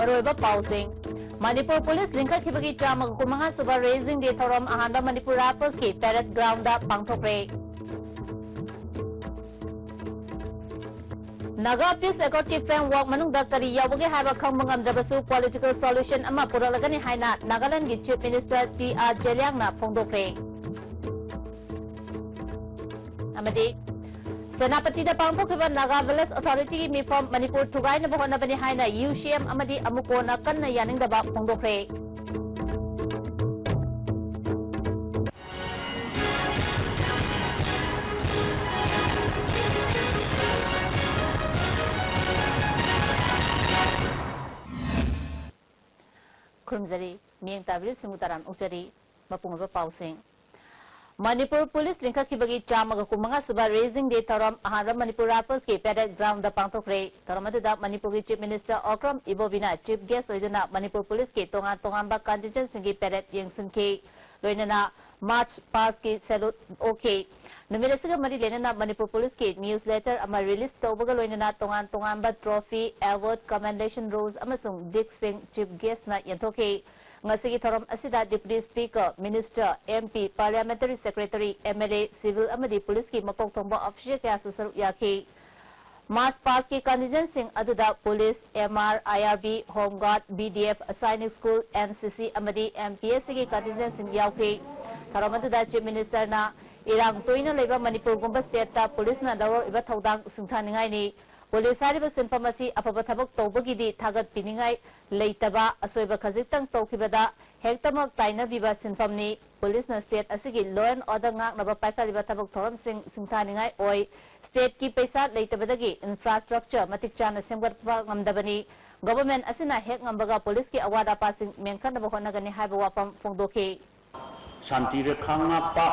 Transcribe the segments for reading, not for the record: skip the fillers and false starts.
मरोइबा पाउसिंग Manipur police लिंखखिबगी चामग कुमंगा सुबह रेजिंग डे थौरम अहानबा मणिपुर राइफल्स की पैरेड ग्राउंड दा पांगथोक्रे नागा पीस एकॉर्ड की फ्रेमवर्क मनुंग दा करी यावगे हाइबा खंबंग amdrabasu political solution ama puralagani haina Nagaland की चीफ मिनिस्टर टी.आर. जेलियांग ना फोंदोक्रे अमदी सेनापति दा पांगथोक्रिबा नागा विलेज अथॉरिटी की मिफम मणिपुर थुगाइना बहोनबनी हाइना यूसीएम अमदी अमुकोना कन्ना यानिंगदबा फोंदोक्रे खुमजरी मियंग ताबिर सिंगुतारान उचरी मपुंगबा पाउसिंग मणिपुर पुलिस लिंखखिबगी चामग कुमंगा सुबह रेजिंग डे थौरम अहानबा मणिपुर राइफल्स की पैरेड ग्राउंड दा पांगथोक्रे थौरम अदुदा मणिपुर की चीफ मिनिस्टर ओक्रम इबोबिना चीफ गेस्ट ओइदुना मणिपुर पुलिस के तोंगान तोंगानबा कंटिजेंट सिंगी पैरेड यंगसिनखि लोइनना मार्च पास की सैल्यूट ओके नुमिरेसगा मरी लेनना मणिपुर पुलिस के न्यूज लेटर अमा रिलीज तौबगा लोइनना तोंगान तोंगानबा ट्रॉफी अवार्ड कमेंडेशन रोज अमसुंग डिक सिंह चीफ गेस्ट ना यंथोके ngasi thorom asida deputy speaker minister mp parliamentary secretary mla civil amadi police ki makok thongba official kya susaru yakhi march past ki contingent sing aduda police mr irb home guard bdf sainik school ncc amadi mpsc ki contingent sing yauki thorom aduda chief minister na irang toina leba manipur gumba state ta police na dawar iba thodang singthaningai ni police सिंफम अफब थबक तौबगी थागत पीनिंगाई लेतबा असोइब खजितंग तौखिबदा हेक्तमक ताइनबीबा सिंफमनी पुलिस स्टेट असिगी लॉ एंड ऑर्डर गाकनबा पाइखालिबा थबक थौरम सिंथानिंगाई ओय स्टेट की पैसा लेतबदगी इंफ्रास्ट्रक्चर मतिक चाना सेमगतबा ngamdabani गवर्नमेंट असिना हेक ngambaga पुलिस की अवार्ड अपासिंग मेंखनबा होनगनी हाइबा वाफम फोंदोखि शांति रेखांगा पा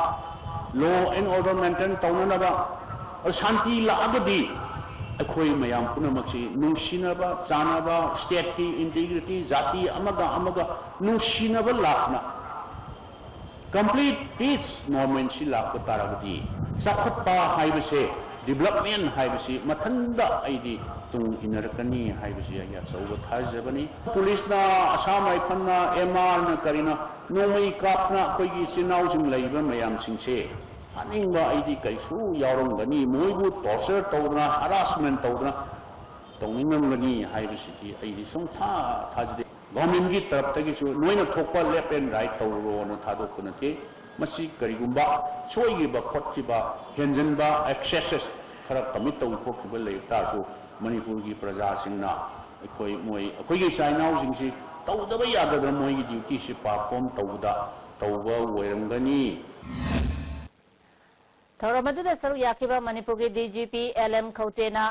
लॉ एंड ऑर्डर मेंटेन तौननबा और शांति लागदी अखोई मयाम पुनमक्सी नुंगसिनबा चानबा स्टेट की इंटीग्रिटी जाति अमगा नुंगसिनबा Lakhna complete piece नॉर्मेंसी lakh तारगदी सखतपा हाइबसे development हाइबसे मथंदा आइदी तुंग इनरकनी हाइबसे या सौग थाजबनी पुलिस ना असम राइफल एमआर ना करिना नोमई कापना कोई चिनाउजिंग लैबा मयाम सिंसे अनिंबा आइदी कैसु यावरंगनी मोइबु टॉर्चर तौदना हरासमेंट तौदना तौनिंगमगनी हाइबसिति आइदी सुंथा थाजदे गवर्नमेंट की तरफ तगिसु नोइना थोकपा लेफ्ट एंड राइट तौरोनो थादोकनते मसी करिगुंबा सोइगिबा खोटसिबा हेंजनबा एक्सेसेस खरा कमिट तौथोकबा लेतासु मणिपुर की प्रजा सिंगना अखोई मोइ अखोइगी चाइनाउ सिंगसि तौदबा यादद्र मोइगी ड्यूटी सि परफॉर्म तौदा तौबा वैरंगनी थौरमदुदा सरुक याखिबा मणिपुर की डीजीपी एलएम खौतेना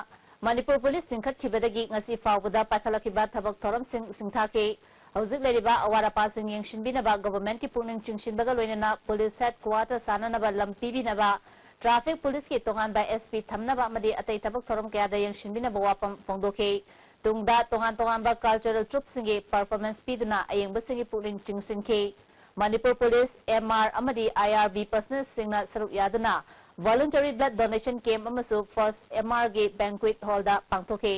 मणिपुर पुलिस सिंखतखिबदगी ngasi फावबदा पाखलखिबा थबक थौरम सिंथाके हौजिक लेरिबा अवारा पासिंग यंगशिनबिनबा गवर्नमेंट की पुनिंग चिंगशिनबगा लोइनना पुलिस हेडक्वार्टर साननबा लंपीबिनबा ट्रैफिक पुलिस की तोंगानबा एसपी थमनबा अमदी अतै थबक थौरम कयादा यंगशिनबिनबा वापम फोंदोके तुंगदा तोंगान कल्चरल ट्रुप्सिंगे परफॉर्मेंस पीदुना अयंगबसिंगे पुनिंग चिंगशिनखे मणिपुर पुलिस एमआर अमदी आईआरबी पर्सनल सिंगना सरुक यादुना वॉलंटरी ब्लड डोनेशन कैंप अमसु फर्स्ट एमआर के बैंक्वेट हॉल दा पांगथोके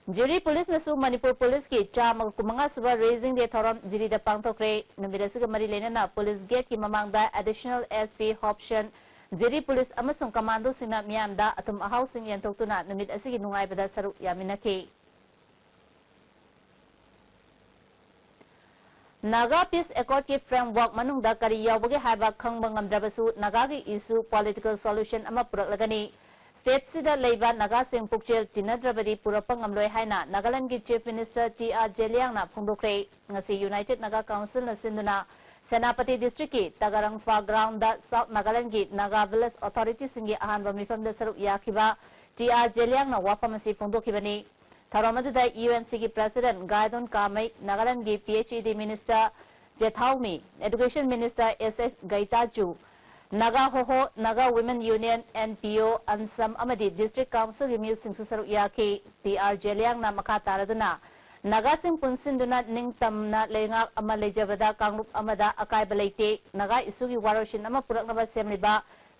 जिरी पुलिस नसु मणिपुर पुलिस की चामग कुमंगा सुबह रेजिंग डे थौरम जिरी दा पांगथोक्रे नुमिदसुग मरी लेनना पुलिस गेट की ममांगदा additional SP option Jiri police अमसुंग कमांडो सिंगना मियामदा अतुम अहाउ सिंग यंतोक्तुना नुमिद असिगी नुंगाइबदा सरुक यामिनखे नागा पीस एकॉर्ड की फ्रेमवर्क मनुंगदा करी यावगे हाइबा खंगबा ngamdrabasu नागा की इशू पॉलिटिकल सॉल्यूशन अमा पुरकलगनी स्टेट सिदा लेबा नागा सिंग पुक्चेल तिनद्रबदी पुरपा ngamloi हाइना नागालैंड की चीफ मिनिस्टर टी.आर. जेलियांग ना फोंदोक्रे ngasi यूनाइटेड नागा काउंसिल ना सिंदुना सेनापति डिस्ट्रिक्ट की तगारंगफा ग्राउंड दा साउथ नागालैंड की नागा विलेज अथॉरिटी सिंगी अहानबा मिफम दा सरुक याखिबा टी.आर. जेलियांग ना वाफम असी फोंदोखिबनी थौरमदुदा यूएनसी की प्रेसिडेंट गायदोन कामई नागालैंड की पीएचईडी मिनिस्टर जेथाउमी एजुकेशन मिनिस्टर एसएस गैताजू Naga Hoho Naga women union NPO अंसम अमदी डिस्ट्रिक्ट काउंसिल की मियुसिंग सुसरु याखी टी.आर. जेलियांग ना मखा तारदुना नागा सिंग पुनसिंदुना निंगतमना लेंगाक अमा लेजबदा कांगरुप अमदा अकायबा लेते नागा इशूगी वारोशिन अमा पुरकनबा सेमलिबा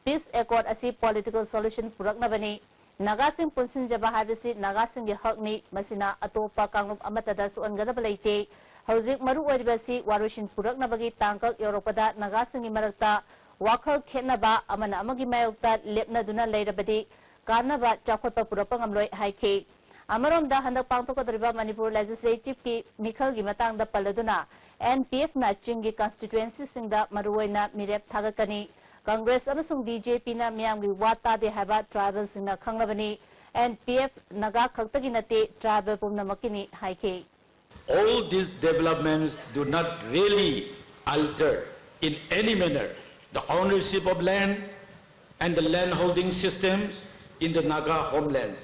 पीस एकॉर्ड असी पॉलिटिकल सॉल्यूशन पुरकनबनी Nagasing punsinjaba habisi Nagasing hakni masina atopa kanglum amatada suangadaba leite hauzik maru oiribasi warushin puraknabagi tangkak Europada Nagasing marakta wakhal khenaba amana amagi mayokta lepnaduna leirabadi kanaba chakhotpa purapa ngamloi haike Amaromda handak pangtokadriba Manipur Legislative ki mikhal gi matangda paladuna NPF na chingi constituency singda maruoina mirep thagakani Congress amasung BJP na miyamgi wata de haba tribal singna khanglabani NPF naga khaktagi nate tribal pumnamakini haike All these developments do not really alter in any manner the ownership of land and the land holding systems in the Naga homelands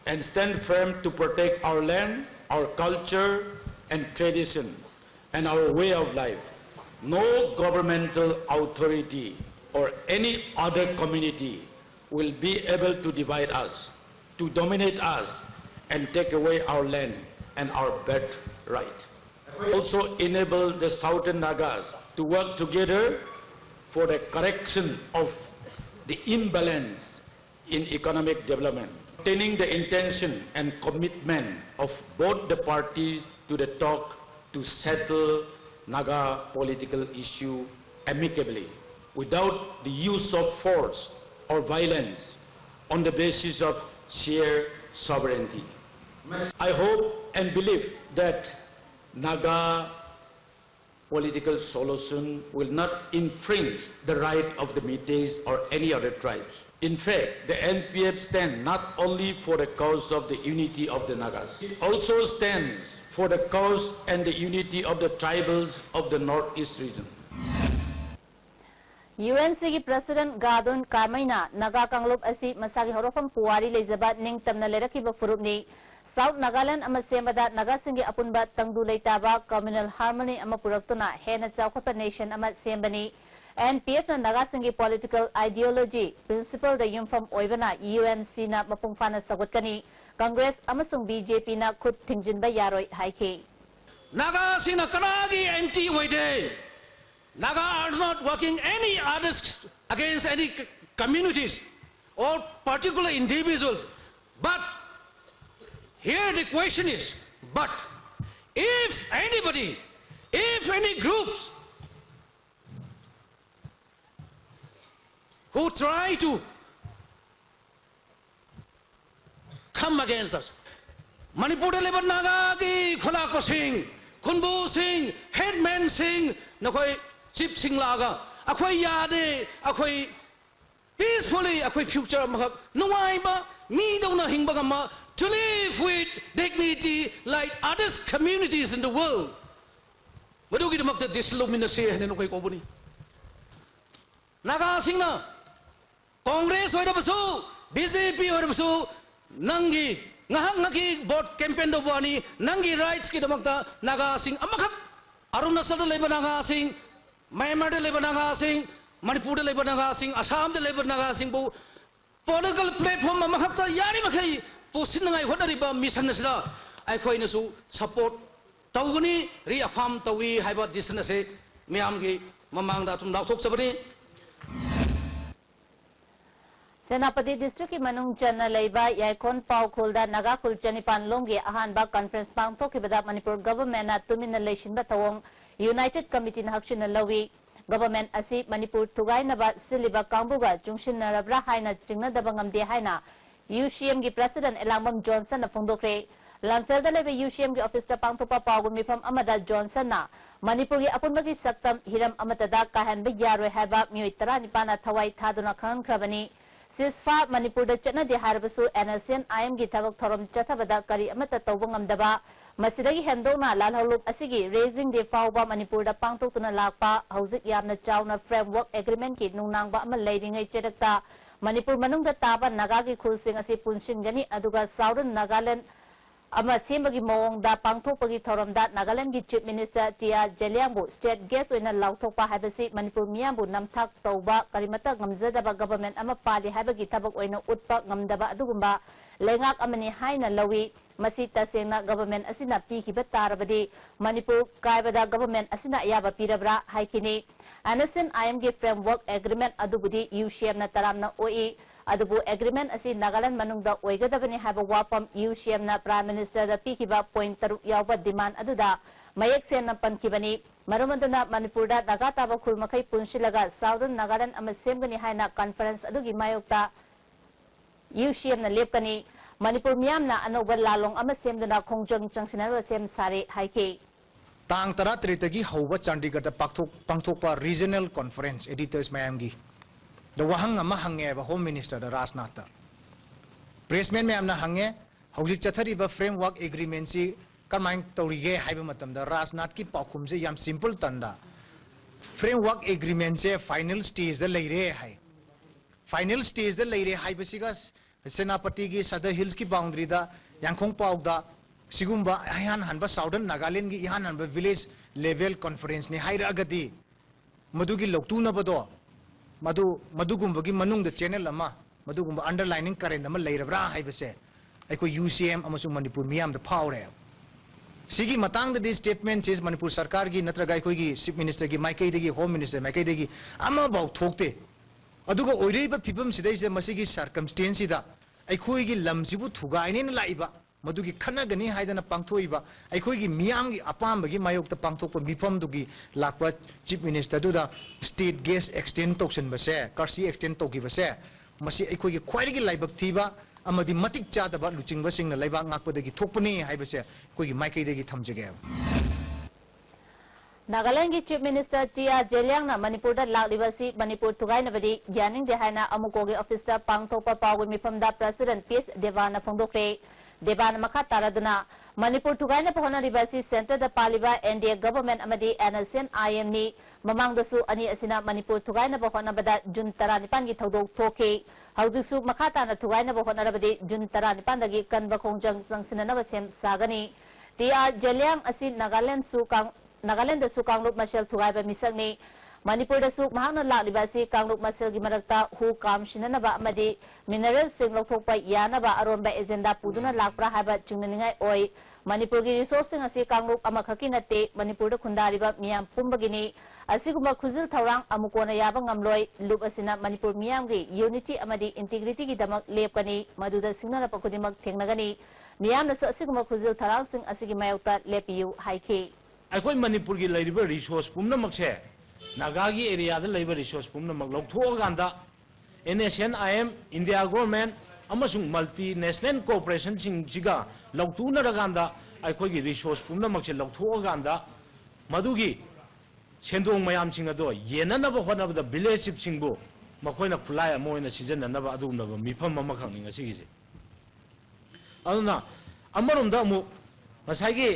and stand firm to protect our land, our culture and traditions and our way of life. No governmental authority or any other community will be able to divide us, to dominate us and take away our land and our birthright. Also enable the Southern Nagas to work together for the correction of the imbalance in economic development, maintaining the intention and commitment of both the parties to the talk to settle Naga political issue amicably, without the use of force or violence on the basis of shared sovereignty. I hope and believe that Naga political solution will not infringe the right of the Meiteis or any other tribes. In fact, the NPF stands not only for the cause of the unity of the Nagas, it also stands for the cause and the unity of the tribals of the Northeast region. UNC President Gadon Karmaina Naga Kanglop asi masagi horofam puwari lezaba ning tamna lerakiba furubni South Nagaland amasembada Nagasingi apunba tangdu leitaba communal harmony amapuraktuna hena chawkhapa nation ama sembani NPF na Nagasingi political ideology principle da yumfam oibana UNC na mapungfana sagutkani Congress amasung BJP na khut thingjinba yaroi haike Nagasing na kanagi anti oide Naga are not working any others against any communities or particular individuals, but here the question is, but if anybody, if any groups who try to come against us, Manipur lebar Naga ki Khulako Singh, Khunbu Singh, Headman Singh, nakoi Chip Singh laga, akhoi yade, akhoi peacefully, akhoi future amhak, nuai ba, mi daw na hingbaga ma, to live with dignity like other communities in the world. Madugi damakta dislumina siya hanin nakoi kobuni. Naga Singh na, Congress oida basu, BJP oida basu, nangi, ngahak ngaki board campaign do buani, nangi rights ki damakta Naga Singh amakak, Arunachal leba Naga Singh, Myanmar de leba Naga Singh, Manipur de leba Naga Singh, Assam de leba Naga Singh bu political platform amakakta yari makai pusinangai hodariba mission asida akhoi nasu support tawgani reaffirm tawi haiba decision ase miyam gi mamangda tum daukthok sabani Senapati district ki manung channa leiba yaikon pau khulda Naga khul chanipan longgi ahanba conference pangthok kibada Manipur government na tumin leishin ba tawong United Committee na hakshin lawi government asi Manipur thugai naba siliba kangbuga jungshin narabra haina chingna dabangam de haina UCM gi president Elangmam Johnson na phongdokre lamsel da lebe UCM gi office ta pangthopa pawgu mifam amada Johnson na Manipur gi apunba gi saktam hiram amatada kahan ba yaroi haba mioi tara nipana thawai thaduna khan khrabani Sisfa Manipur da chana de harbasu NSN IM gi thabak thorom chathabada kari amata tawbangam daba Masidagi hendona lalhalup asigi raising the fawba Manipur da pangtokuna lakpa hauzik yamna chawna framework agreement ki nungnangba ama leidingai chedakta Manipur manungda taba Naga gi khulsing asi punshingani aduga Southern Nagaland ama sembagi mawongda pangthokpagi thoromda Nagaland gi chief minister Tia Jeliangbu state guest oina lauthokpa haibasi Manipur miyambu namthak tawba karimata ngamjadaba government ama pali haibagi thabak oina utpa ngamdaba adugumba lengak amani haina lawi masi tasengna government asina pikiba tarabadi Manipur kaibada government asina ayaba pirabra haikini Anderson IM gi framework agreement adubudi UCM na taramna OE अदुबु agreement असि नागालैंड मनुंगदा ओइगदबनि हाबा वाफम UCM ना prime minister दा पीखिबा point 3 यावबा डिमांड अदुदा मयेक सेन पनखिबनि मरुमदुना मणिपुरदा नागा ताबा खुल मखै पुनसिलगा साउदर्न नागालैंड अमा सेमगनि हाइना कॉन्फ्रेंस अदुगी मायोक्ता यूसीएम ना लेपकनि मणिपुर मियामना अनोबा लालोंग अमा सेमदुना खोंजंग चंगसिनरो सेम सारे हाइके तांग तरा तरेतगी हौबा चंडीगढ़ पांगथोकपा रीजनल कॉन्फ्रेंस एडिटर्स मैमगी द वहंग अमा हंगे होम मिनिस्टर राजनाथ प्रेसमेन मैमना हंगे हौजिक चथरीबा फ्रेमवर्क एग्रीमेंट सी कमाइन तौरीगे हाइबा मतमदा राजनाथ की पाउखुम से याम सिंपल तंदा फ्रेमवर्क एग्रीमेंट से फाइनल स्टेज द लेरे है फाइनल स्टेज द लेरे हाइबसिगा सेनापति की सदर हिल्स की बाउंड्री दा यांखोंग पाउदा सिगुम्बा इहान हनबा साउदर्न नागालैंड की इहान हनबा विलेज लेवल कॉन्फ्रेंस ने हाइरागदी मधुगी लोक्तुनबदो मधुगुम्बगी मनुंग द चैनल अमा मधुगुम्बा अंडरलाइनिंग करेंट अमा लेरबरा हाइबसे अखो यूसीएम अमसु मणिपुर मियाम द फावरे सिगी मतंग द स्टेटमेंट इज मणिपुर सरकार की नत्रगा अखोगी चीफ मिनिस्टर की माइकैदगी होम मिनिस्टर माइकैदगी अमा बाउ थोकते अदुगा ओइरेबा फिबम सिदैसे मसिगी सर्कमस्टेंस सिदा अखोगी लमसिबु थुगाइनेन लाइबा मधुगी खनगनी हाइदना पांगथोइबा अखोगी मियामगी अपामबगी मायोक्ता पांगथोकपा मिफमदुगी लाकपा चीफ मिनिस्टर दुदा स्टेट गेस्ट एक्सटेंड तोक्सनबसे कर्सी एक्सटेंड तोगिबसे मसी अखोगी ख्वाइदगी लाइबक थीबा अमदी मतिक चादबा लुचिंगबसिंगना लाइबा ngakpadagi thokpani haibase koigi maikaidagi thamjage Nagaland की चीफ मिनिस्टर टीआर जेलियांगना मणिपुर लाक्लिबसी मणिपुर थुगाइनबदी यानिंगदे हाइना अमुकोगे ऑफिसर पांगथोकपा पाउगी मिफमदा प्रेसिडेंट पीएस देवाना फोंदोक्रे देवाना मखा तारादुना मणिपुर थुगाइना होनरिबसी सेंटर द पालिबा एनडीए गवर्नमेंट अमदी एनएसएन आईएम नि ममांगदसु अनि असिना मणिपुर थुगाइना होनबदा जुन 19 की थौदोक थोके हौजिसु मखा ताना थुगाइना होनरबदी जुन 19 दगी कनबा खोंजंग संसिननबा सेम सागनी टीआर जेलियांग असि नागालैंड कांगलुप मसल थुगाइबा मिसकनी मणिपुर महाना लाक्लिबासी कांगलुप मसल की मरक्ता हु काम सिननबा अमदी मिनरल सिंग लौथोकपा यानबा अरोनबा एजेंडा पुदुना लाक्प्रा हाबा चुंगनिंगाई ओय मणिपुर की रिसोर्सिंग असि कांगलुप अमखकी नते मणिपुर खुंदारिबा मियाम पुंबगिनी असिगुमा खुजिल थौरांग अमुकोना याबा ngamloi लुप असिना मणिपुर मियाम की यूनिटी अमदी इंटीग्रिटी की दमक लेपकनी मदुदा सिंगनरपा खुदिमक थेंगनगनी मियाम नसु असिगुमा खुजिल थौरांग सिंग असिगी मायोक्ता लेपियु हाइखे अखोई मणिपुर की लेरिबा रिसोर्स पुमनमक्से नागागी एरिया द लेबा रिसोर्स पुमनमक लौथोगांदा एनएसएन आईएम इंडिया गवर्नमेंट अमसुंग मल्टीनेशनल कोऑपरेशन सिंगजिगा लौथुनरगांदा अखोई की रिसोर्स पुमनमक्से लौथोगांदा मदुगी सेंदोंग मयाम सिंग अदो येननबा होनबदा विलेज चिफ सिंगबो मखोइना खुलाय मोइना सिजननबा अदुनबा मिफम अमा खंगिंग सिगिजे अदुना अमरोमदा अमु मसाइगी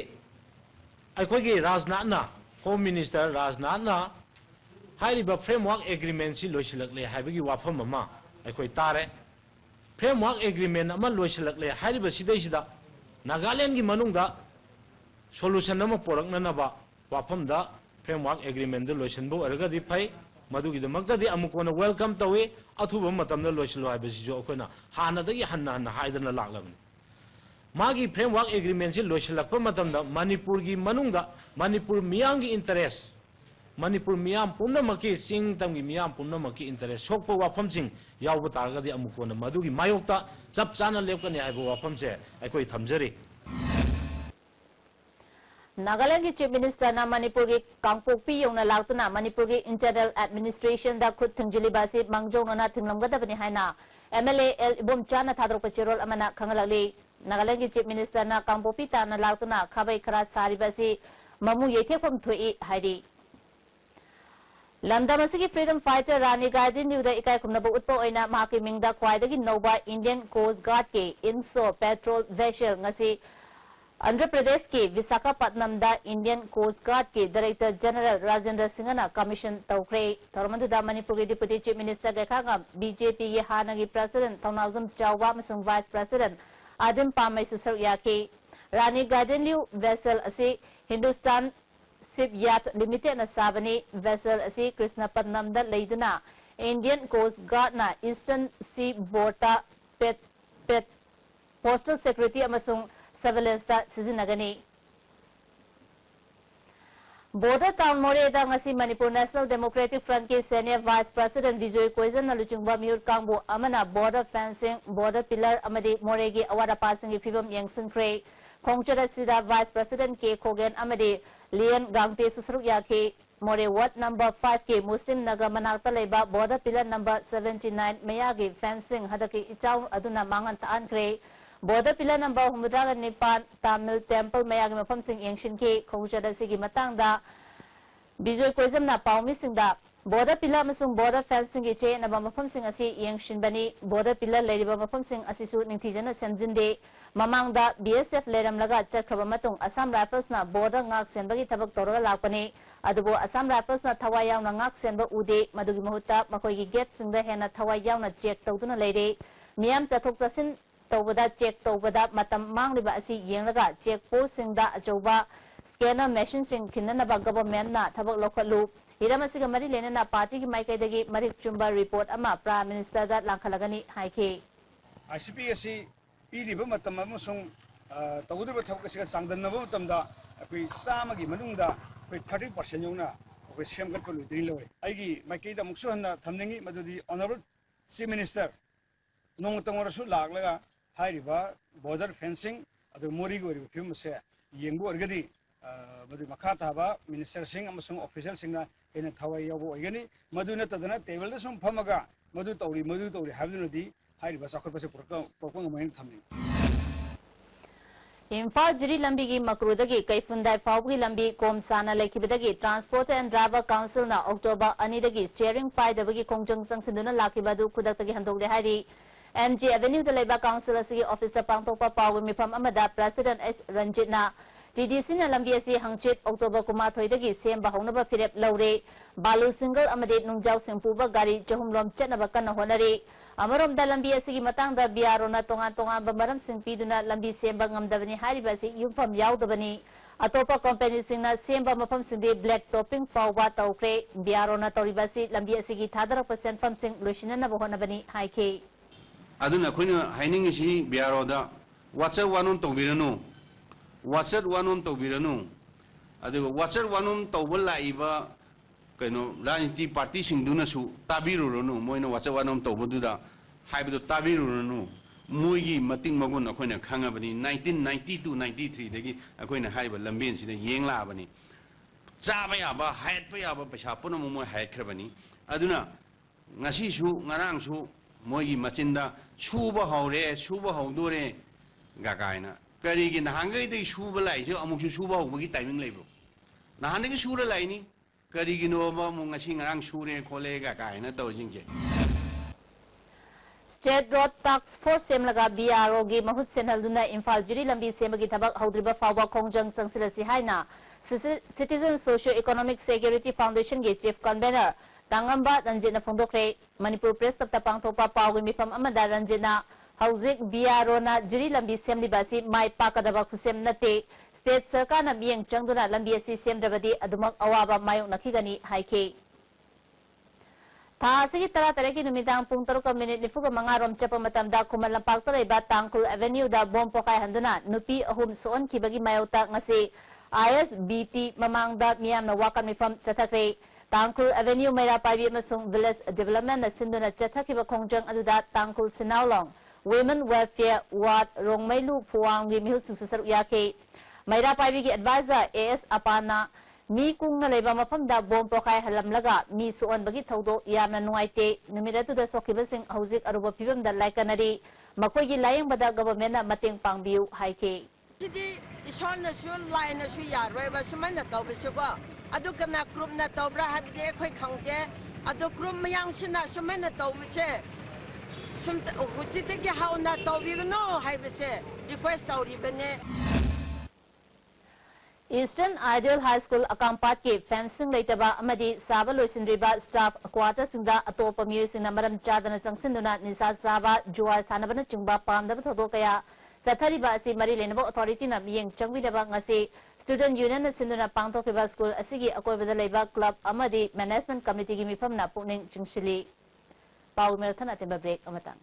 अखोगी राजनाथना होम मिनिस्टर राजनाथना हाइरिबा फ्रेमवर्क एग्रीमेंट सी लोइसिलकले हाइबगी वाफम अमा अखोई तारे फ्रेमवर्क एग्रीमेंट अमा लोइसिलकले हाइरिबा सिदैसिदा नागालैंड की मनुंगदा सोल्यूशन अमा पोरकननबा वाफमदा फ्रेमवर्क एग्रीमेंट दो लोइसनबो अरगदी फै मदुगिदमक्तदी अमुकोना वेलकम तवे अथुबा मतमदा लोइसलो हाइबसिजो अखोना हानदगी हन्ना हाइदना लाक्लबनी मागी फ्रेमवर्क एग्रीमेंट से लोइसलक्पा मतमदा मणिपुर की मनुंगदा मणिपुर मियाम की इंटरेस्ट मणिपुर मियाम पुनमकी सिंग तमगी मियाम पुनमकी इंटरेस्ट सोकपा वाफम सिंग यावबा तारगदी अमुकोना मदुगी मायोक्ता चप चाना लेपकनी हाइबो वाफम से अखोई थमजरी नागालैंड की चीफ मिनिस्टर ना मणिपुर की कांगपोकपी यौना लाक्तुना मणिपुर की इंटरनल एडमिनिस्ट्रेशन दा खुद थिंगजिलिबासी मंगजौना थिंगलमगदबनी हाइना एमएलए एल इबोमचाना थादोरपा चिरोल अमना खंगलगली नागालैंड की चीफ मिनिस्टर ना कांगपोपी ताना लाक्तुना खाबै खरा सारिबासी ममु येथेफम थोई हाइरी लमदम की फ्रीडम फाइटर रानी गार्डन न्यूदा इकाई खुमनबो उत्पो ओइना माकी मिंगदा ख्वाइदगी नौबा इंडियन कोस्ट गार्ड के इनसो patrol vessel ngasi Andhra Pradesh के विशाखापट्टनम दा इंडियन कोस्ट गार्ड के डायरेक्टर जनरल राजेंद्र सिंहना कमीशन तौख्रे तौरमदुदा मणिपुर के डिप्टी चीफ मिनिस्टर गेखांगा बीजेपी के हानगी प्रेसिडेंट थौनाउजम चाउवा मसुंग वाइस प्रेसिडेंट आदिम पामै सुसर याके रानी गार्डन न्यू वेसल असे हिंदुस्तान शिप याट लिमिटेड न साबनी वेसल असे कृष्णपट्टनम दा लेदुना इंडियन कोस्ट गार्ड ना ईस्टर्न सी बोर्डा पेट पोस्टल सेक्रेटरी अमसुंग सर्वेलेंस ता सिजिनगनी Border Town Moreda ngasi Manipur National Democratic Front ke Senior Vice President Bijoy Koizan na luchungba miur kangbu amana border fencing, border pillar amadi Moregi awada passing fibam yangsin kre Khongchara sida Vice President ke Khogen amadi Lian Gangte susruk yake More Ward number 5 ke Muslim Naga manakta leba border pillar number 79 mayagi fencing hadaki ichaw aduna mangan taan kre Border pillar number 109 Tamil Temple mayagi mafam sing yangshin ke Khongchara sigi matangda Bijoy Koizam na paumi singda border pillar masung border fencing ke che na mafam sing asi yangshin bani border pillar leriba mafam sing asisu ningthijana semjinde mamangda BSF leram laga chakraba matung Assam Rifles na border ngak senbagi tabak toraga lakpani adubo Assam Rifles na thawai yaw na ngak senba ude madugi mahutta makoi gi gate singda hena thawai yaw na check tawduna leire miyam chathok chasin tawbada check tawbada matam mangliba asi yenglaga check post singda achoba scanner machine sing kinanaba government na thabak lokhalu hiram asiga mari lena na party ki maikai dagi marik chumba report ama prime minister ga langkhalagani haike ICP asi iriba matam amusung tawdaba thawka siga sangdanaba matamda akoi samagi manungda akoi 30% yona akoi semgat ko ludri loy aigi maikai da muksu hanna thamningi madudi honorable chief minister nong tangораsu laglaga hairiba border fencing adu mori go ri film se yengbu orgadi madu makha thaba minister sing amasung official singna ena thawai yobo ogani maduna tadana table da sum phamaga madu tawri habnudi hairiba sakhor pase pokong main thamni Imphal Jiri Lambi gi Makrudagi Kaifundai Fawgi Lambi Komsana Lekibadagi Transport and Driver Council na October Anidagi Steering Pai Dabagi Kongjang Sangsinduna Lakibadu Kudatagi Handogde Hari MG Avenue the Labour Council asigi Officer Pangtokpa Pawi Mifam Amada President S Ranjit na TDC na Lambi asi Hangchit October Kumathoidagi Semba Honaba Philip Laure Balu Single Amade Nungjau Singpuba Gari Jahumlom Chetnaba Kana Honari Amarom da lambi asigi matang da biaro na tongan bamaram singpiduna lambi semba ngamdabani hariba si yumfam yaudabani atopa company singna semba mafam sinde black topping fawwa tawkre biaro na tawriba si lambi asigi thadara percent fam sing loishina na bohonabani haike aduna khoina haining si biaro da watcher wanun tawbiranu adu watcher wanun tawbala iba kaino rajniti party singduna su tabirurunu moina watcher wanun tawbuda haibu tabirurunu moigi mating magun akoina khangabani 1992 93 dagi akoina haiba lambin sida yengla bani chaba yaba haitpa yaba paisa puno mo haikrabani aduna ngasi su ngarang su moigi machinda suba haudore gagaina karigi nahangai dei suba laise amuksu suba hobagi timing leibo nahanagi sura laini karigi no ba mo ngasi ngarang sure khole gagaina tawjingje State Road Task Force semlaga BRO gi mahut senhalduna Imphal Jiri lambi semagi thabak haudriba fawba Kongjang Sangsilasi haina Citizen Socio-Economic Security Foundation gi Chief Convener Tangamba Ranjit na phongdokre Manipur Press Club pangthopa pawgi mifam amada Ranjit na hauzik BRO na Jiri lambi semlibasi mai pakadaba khusem nate State Sarkar na miyeng changduna lambi asi semdrabadi adumak awaba mayong nakhigani haike Thasigi tara tareki numidang pung 3:45 rom chapa matamda Kumalampak Talaiba Tangkul Avenue da bom pokai handuna nupi ahum soon kibagi mayota ngasi ISBT mamangda miyam na wakan mifam chathakre Tangkul Avenue Maira Paibi amasung Village Development na sinduna chathakiba Kongjang aduda Tangkul Sinawlong Women Welfare Ward Rongmailu Phuanggi mihusing susaruk yake Maira Paibi gi advisor AS Apana Mi kung na leba mafamda bom pokai halamlaga mi suon bagi thawdo yamna nuaite numiratu da sokibasing hauzik aruba pibam da laikanari makoi gi layang bada government na mateng pangbiu haike Sidi ison na su lai na su ya roi ba suman na taw bisu ko adu kana group na taw bra habde khoi khangte adu group mayang sina suman na taw bise sum hujite gi haw na taw bi no hai bise request taw ri bene Eastern Ideal High School Akampat ke fencing leitaba amadi saba loisindriba staff quarter singda atopa miyoi singna maram chadana changsinduna nisa saba juar sanabana chungba pamdaba thodo kaya sathariba asi mari lenaba authority na miyeng changwidaba ngasi student union na sinduna pangthokiba school asigi akoibada leiba club amadi management committee gi mifam na pukning chungshili paul marathon atemba break amatang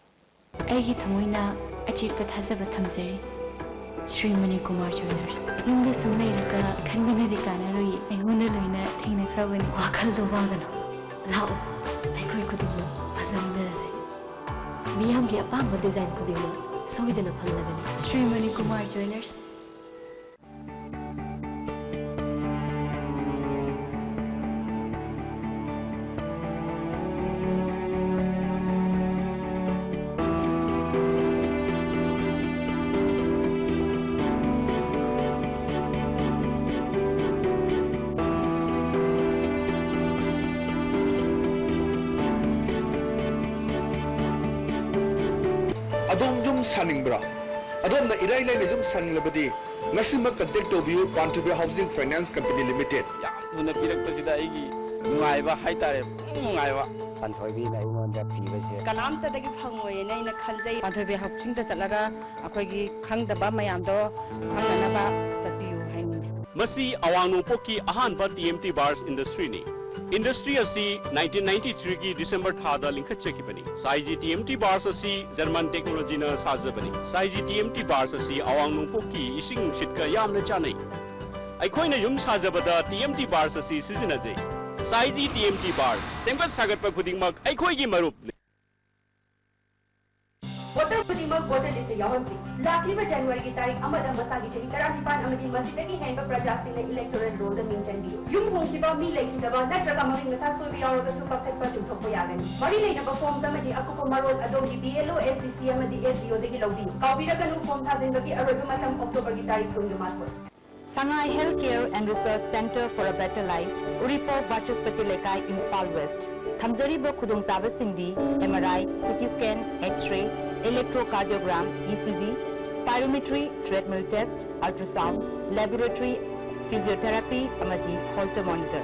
ꯑꯩꯒꯤ ꯊꯃꯣꯏꯅ ꯑꯆꯦꯠꯄ ꯊꯥꯖꯕ ꯊꯝꯖꯔꯤ Sri Mani Kumar Jewelers. Yunga sumai raka khanbana dikana roi aingona loina thengna krawani wakhal do wagana. Lao aikoi kudum phazamna rase. Miyam ki apamba design kudum soidana phalagani. Sri Mani Kumar Jewelers. Adom Jum Saningbra. Adom the Irai Line Jum Sanilabadi. National Contact of You, Contribute Housing Finance Company Limited. Yamuna Pirak Pasida, Nungaiva, Haitare, Nungaiva. Pantobi, Naimon, the previous Kalamta the Hungway, Naina Kalde, Pantobi Hopching the Salaga, Akogi, Kang the Bamayando, Kanganaba, Sapiu, Hanging. Masi Awanu Poki Ahanba TMT bars industry ni. Industry asi 1993 ki December thada linka chekibani. Saiji TMT bars asi German technology na sajabani. Saiji TMT bars asi Awanu Poki ising shitka yamna chanai. Aikhoina yum sajabada TMT bars asi sizinajai. Saiji TMT bars tempat sagat pa khudingmak aikhoi gi marup. Water Pudima water list Yawansi. Laki January ki tarik Amada Masagi Chari Tarasipan Amadi Masitaki Hand of Prajasi electoral roll the Minchandi. Yung Hoshiba Mi Lake the Natraka Marin Sasu or the Super to Topoyagan. Marina performed Amadi Akupo Marol Adobe BLO SCC Amadi SDO the Gilodi. Kaupirakan formed Hazindaki Aradumatam October Gitari Kundumaswa. Sangai Healthcare and Research Center for a Better Life, Uripo Bachaspati Lekai, Impal West. Thamjariba Khudung Taba Singdi, MRI, CT scan, X-ray, electrocardiogram, ECG, spirometry, treadmill test, ultrasound, laboratory, physiotherapy, amadi Holter monitor.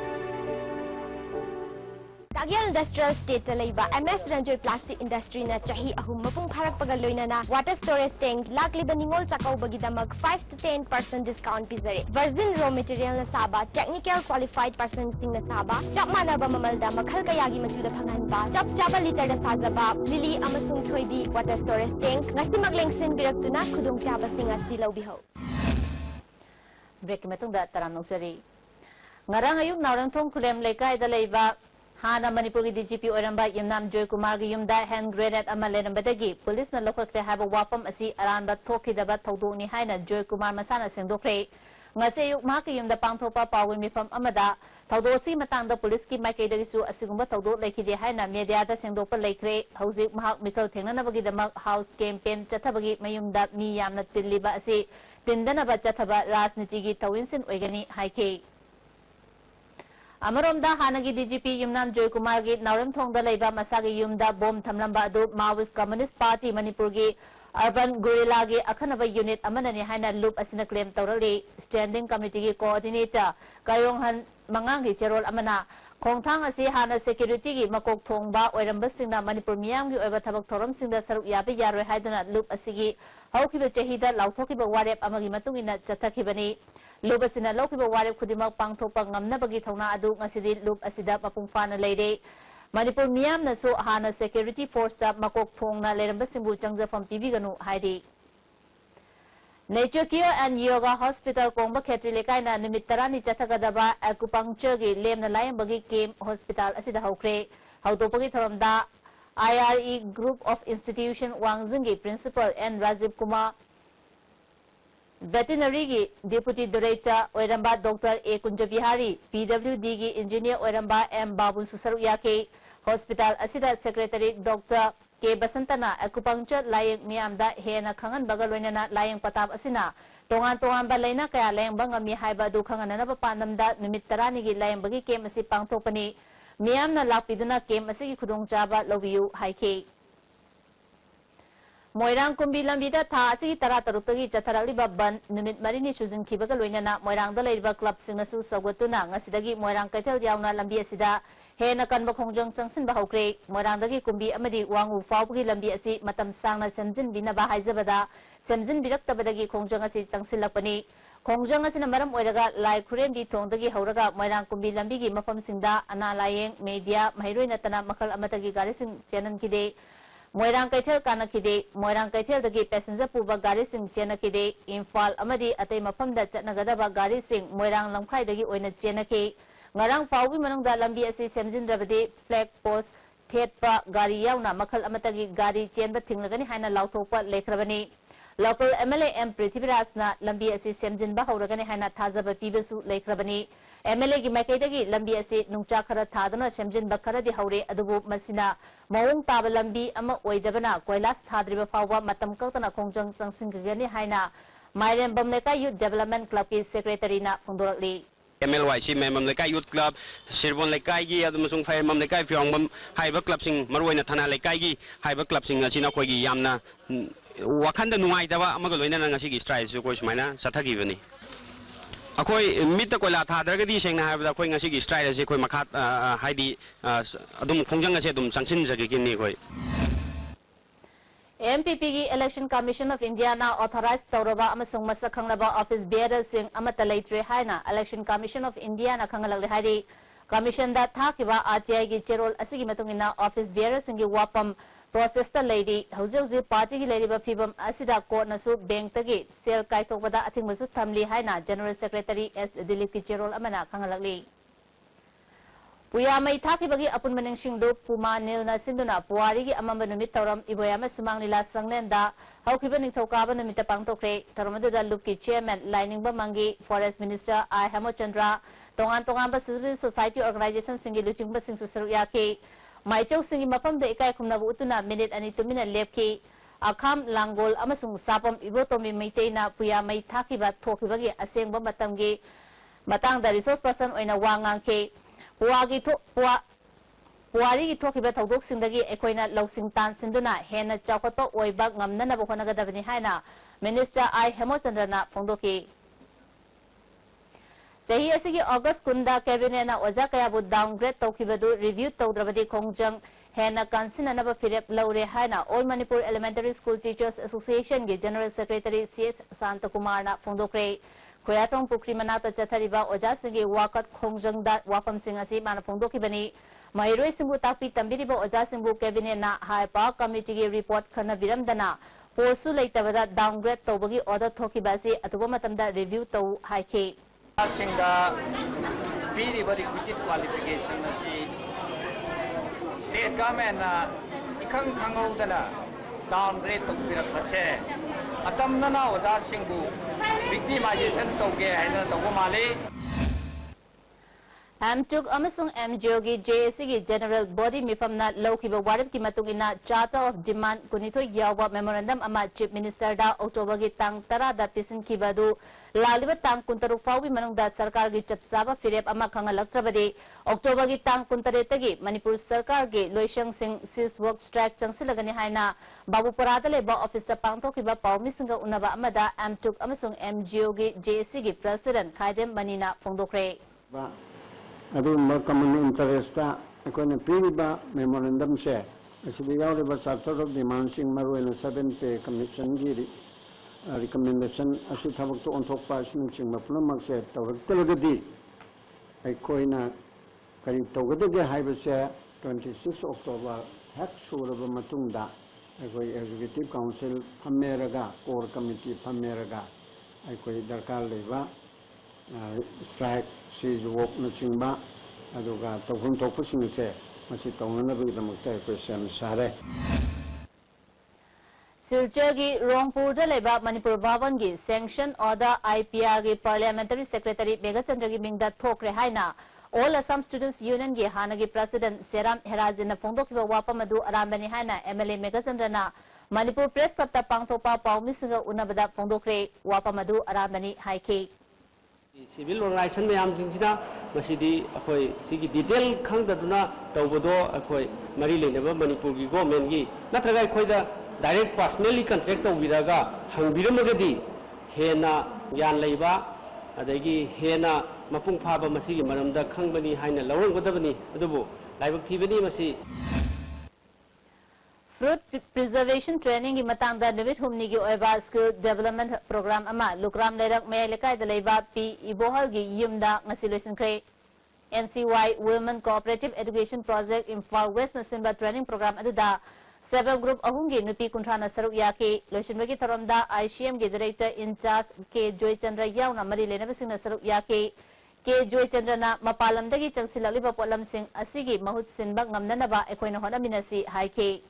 Tagyal Industrial State Laiba MS Ranjoy Plastic Industry na chahi ahum mapung pharak pagaloy na water storage tank lakli ba ningol chakaw bagidamag 5 to 10% discount pizare. Virgin raw material na saba, technical qualified person sing na saba, chap mana ba mamalda makhal kayagi machuda phangan ba, chap chapa liter na sagaba, lili amasung thoibi water storage tank ngasi maglengsin biraktuna khudung chaba sing asilaw biho. Break metong da taram nungsari. Ngarang ayuk naurangthong kulem lekay da laiba Hana Manipur ki DGP Oramba Yumnam Joy Kumar ki yumda hand grenade ama lenambadagi police na lokakte haba wapam asi aranba thokidaba thodok ni haina Joy Kumar masana sengdokre ngase yuk ma ki yumda pangthopa pawin mifam amada thodok si matangda police ki maikaidagi su asigumba thodok laikide haina media da sengdokpa laikre hauzik mahak mikal thengnanabagi damak house campaign chathabagi mayumda mi yamna tilliba asi tindanaba chathaba rajniti gi tawinsin oigani haike Amaromda Hanagi DGP Yumnam Joy Kumar gi Nauram Thongda Laiba Masagi Yumda Bomb Thamlamba adu Maoist Communist Party Manipur gi Urban Guerrilla gi Akhanaba Unit Amanani Haina Loop asina claim tawrali Standing Committee gi Coordinator Kayong Han Mangangi Cherol Amana Khongthang asi Hana Security gi Makok Thongba Oiramba Singna Manipur Miyam gi Oiba Thabak Thoram Singda Saruk Yabi Yaroi Haidana Loop asigi Haukiba Chahida Lauthokiba Warep Amagi Matungina Chathakibani Loop asina Lokiba Warep Kudimak Pangthopa Ngamnabagi Thongna adu ngasidi Loop asida mapungfana leire Manipur Miyam na so Hana Security Force ta Makok Thongna Leramba Singbu Changjafam Pibiganu Haidi Nature Care and Yoga Hospital Kongba Khetri Lekai na Nimit Tarani Chathagadaba Acupuncture gi Lemna Layambagi Came Hospital asida Haukre Hautopagi Thoramda IRE Group of Institution Wangzungi Principal N. Rajiv Kumar Veterinary gi Deputy Director Oiramba Dr. A. Kunjabihari PWD gi Engineer Oiramba M. Babu Susaru Yake Hospital Asida Secretary Dr. K. Basantana Acupuncture Layang Miyamda Hena Khangan Bagaloinana Layang Patap Asina Tongan Tongan Balaina Kaya Layang Bangami Haiba Du Khanganana Panamda Nimit Tarani gi Layang Bagi Kem Asi Pangthopani Miyamna Lakpiduna Kem Asi Khudong Chaba Lobiu Haike Moirang Kumbi Lambida Tha Asi Tara Tarutagi Chatharali Ban Nimit Marini Suzin Kibaga Loinana Moirang Dalaiba Club Singasu Sawatuna Ngasidagi Moirang Kaitel Yauna Lambi Asida Hena Kanba Khongjang Changsin Bahokre Moirang Dagi Kumbi Amadi Wangu Fawgi Lambi Asi Matam Sangna Semjin Binaba Haizabada Semjin Biraktabadagi Khongjang Asi Changsilapani Khongjang Asina Maram Oiraga Lai Kurembi Thongdagi Hauraga Moirang Kumbi Lambigi Mafam Singda Ana Layeng Media Mahiroina Tana Makal Amatagi Garising Chenan Kide Moirang Kaithel Kanakide, Moirang Kaithel the passenger Puba Gari Sing Chenakide, Infal Amadi Ate Mapam da Chatnagadaba Gari Sing, Moirang Lamkai the Oina Chenake, Ngarang Pawi Mananga Lambi Asi Semjin Rabade, Flag Post, Thepa, Gari Yauna, Makal Amatagi, Gari Chen, but Tinglagani Hana Lautopa, Lakravani. Local MLA M. Prithvirasna, Lambi Asi Semjin Bahuragani Hana Tazaba Pibasu, Lakravani. MLA की मैकेदगी लंबी ऐसे नुंचा खरा थादना शमजिन बखरा दी हौरे अदुबु मसिना मौंग ताब लंबी अमा ओइदबना कोइलास थाद्रिब फावबा मतम कतना खोंजंग संसिंगगनी हाइना माइरेन बमलेका youth development club की सेक्रेटरी ना फोंदोरली MLYC मेमम लेकाई यूथ क्लब सिरबोन लेकाई की अदुमसुंग फायमम लेकाई फ्योंगम हाइबा क्लब सिंग मरुइना थाना लेकाई की हाइबा क्लब सिंग असिना खोगी यामना वखंद नुंगाइदबा अमगा लोइना ngasi स्ट्राइक सु कोइ सुमाइना सथगिबनी अखोई मित कोइला थादरगदी सेंगना हाइबदा अखोई ngasi की स्ट्राइक असे कोइ मखा हाइदी अदुम खोंजंग असे अदुम संगसिन जगिकिनी कोइ MPP की Election Commission of India na authorized Tauraba amasung masakanglaba office bearers sing amata leitre haina Election Commission of India na khangalagli haidi Commission da thakiba RTI ki cherol asigi matungina office bearers singi wapam process ta lady hauji party ki lady ba phibam asida court na su bank tagi sel kaithokbada athingmasu thamli haina General Secretary S Dilip ki cherol amana khangalagli Puya may taki bagi apun maning singdo Puma nil na sinduna puwari ki amamba numit tauram iboyama sumang nila sanglenda haukiba ning thokaba numita pangtokre taramadu da loop ki chairman lining ba mangi Forest Minister I Hemochandra tongan ba civil society organization singi luching ba sing susaru yake maichok singi mapam da ikai khumna bu utuna minute ani tumina lepki akham langgol amasung sapam ibotomi meitei na puya may taki ba thokiba gi aseng ba matamgi matang da resource person oina wangang ke Puwari ki thokiba thaudok singdagi ekoina lausing tan sinduna hena chawkatpa oiba ngamnana bu honagadabani haina Minister I Hemochandra na phongdoki Chahi asigi August kunda cabinet na oja kaya bu downgrade tawkibadu review tawdrabadi khongjang hena kansinana ba firep laure haina All Manipur Elementary School Teachers Association gi General Secretary CS Santakumar na phongdokre Koyatong Pukri Manata Chathariba Oja Singi Wakat Khongjang da Wapam Singh asi mana phongdoki bani Mahiroi Singbu Tapi Tambiriba Oja Singbu Cabinet na High Power Committee gi report khana biramdana Posu Laitabada downgrade tawbagi order thoki basi atuba matamda review taw haike Singda Piriba requisite qualification asi state government na ikang khangawdana downgrade tawbirak pache atam nana Oja Singbu victimization toge haina togo male Amtuk amasung MGO gi JSC gi general body mifamna lawkiba warib ki matungina charter of demand kunitho yawa memorandum ama chief minister da October gi tang tara da pisin kibadu laliba tang kuntaruk fawi manung da sarkar gi chapsaba firep ama khangalaktrabadi October gi tang kuntareta gi Manipur sarkar gi loishang sing sis work strike changsilagani haina babupura da leba office ta pangthokiba pawmi singa unaba amada Amtuk amasung MGO gi JSC gi president Khaidem Manina phongdokre adumba common interest ta ekone piriba memorandum se asidi yawriba charter of demand sing maruena 7 commission gi recommendation asi thabak to onthok pa sing ching mapunamak se tawrak telagadi aikoina kari tawgadege haiba se 26 October hak suraba matungda aikoi executive council phameraga core committee phameraga aikoi darkar leba strike siege walk na chingba aduga tawhun tokpasing che masi tawnanabagi damakta question sare Silchar gi Rongpur da leba Manipur Bhavan gi sanction order IPR gi parliamentary secretary Megachandra gi mingda thokre haina All Assam Students Union gi hana gi president Seram Herajin na phongdokiba wapamadu arambani haina MLA Megachandra na Manipur press club ta pangthopa pawmi singa unabada phongdokre wapamadu arambani haike Civil organization mayam singina masidi akoi sigi detail khangdaduna tawbodo akoi mari leneba Manipur gi government gi natraga akoi da direct personally contract tawbiraga hangbiramagadi hena yan leiba adagi hena mapung phaba masigi maramda khangbani haina lawanggodabani adubu laibak thibani masi Fruit preservation training ki matang da David Humni ki oiba skill development program ama lukram lerak may lekai da leiba pi ibohal gi yumda ngasilusin kre NCY Women Cooperative Education Project in Far West Nasimba training program aduda Seven Group Ahungi Nupi Kuntrana Saruk Yaki, Loshinwagi Tharamda, ICM Director in charge K. Joy Chandra Yauna Mari Lenavasina Saruk Yaki, K. Joy Chandrana, Mapalam Dagi Changsila Libapolam Singh, Asigi, Mahut Sinbak Namnanaba, Equino Honaminasi, High K.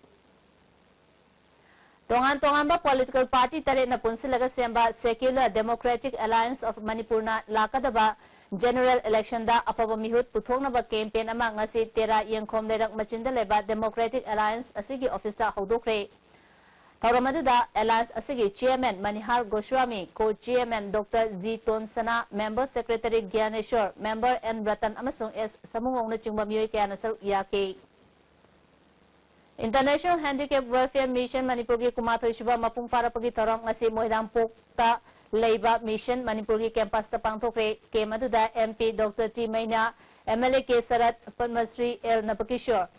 Tongan political party tare na punsilaga semba Secular Democratic Alliance of Manipur na lakadaba general election da apaba mihut puthongnaba campaign ama ngasi tera yengkhom lerak machinda leba Democratic Alliance asigi office da hodokre thauramadu da alliance asigi chairman Manihar Goswami, co-chairman Dr. Z Tonsana, member secretary Gyaneshwar, member N Ratan amasung S samungong na chingba miyoi kaya na saruk yake. International Handicap Welfare Mission Manipur ki kumathoy suba mapung para pagi thorong ngasi Mohidampuk ta leiba mission Manipur ki campus ta pangthokre ke maduda MP Dr. T Maina, MLA K Sarat, Padmasri L Napakishore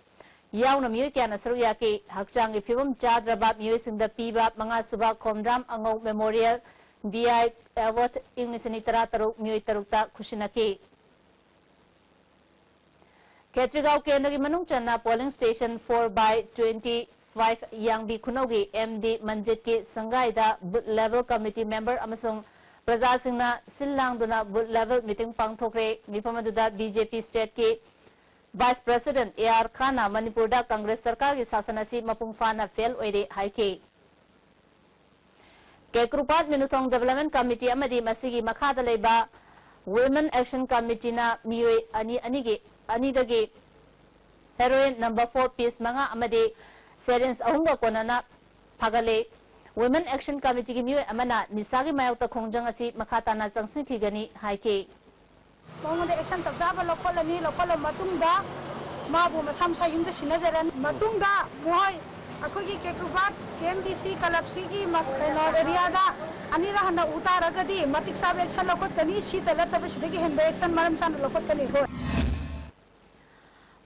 yauna miyoi kya na saru yaki hakchang ki phibum chadraba miyoi singda piba manga suba Khomram Angau Memorial DI Award ingnisani tara taruk miyoi tarukta khusinaki. Ketrigao Kendagi Manung Channa polling station 4/25 Yangbi Kunogi MD Manjit ki Sangaida booth level committee member amasung Praja Singna Sillang Duna booth level meeting pangthokre Mipamaduda BJP state ki Vice President AR Khana Manipurda Congress Sarkar ki sasanasi mapung fana fail oire haike. Kekrupat Minuthong Development Committee amadi masigi makhada leba Women Action Committee na miyoi anidagi heroin number 4 piece manga amadi serins ahunga konana phagale Women Action Committee ki miyoi amana nisagi mayokta khongjang asi makhata na changsing thigani haike. Mongode action tabjaba lokolani lokolom matungda mabu masamsa yungda sinajaran matungda moi akogi kekrubat KMDC kalapsigi makno area da anira handa utaragadi matik sab action lokotani sitala tabsidagi hembe action maram chan lokotani ho.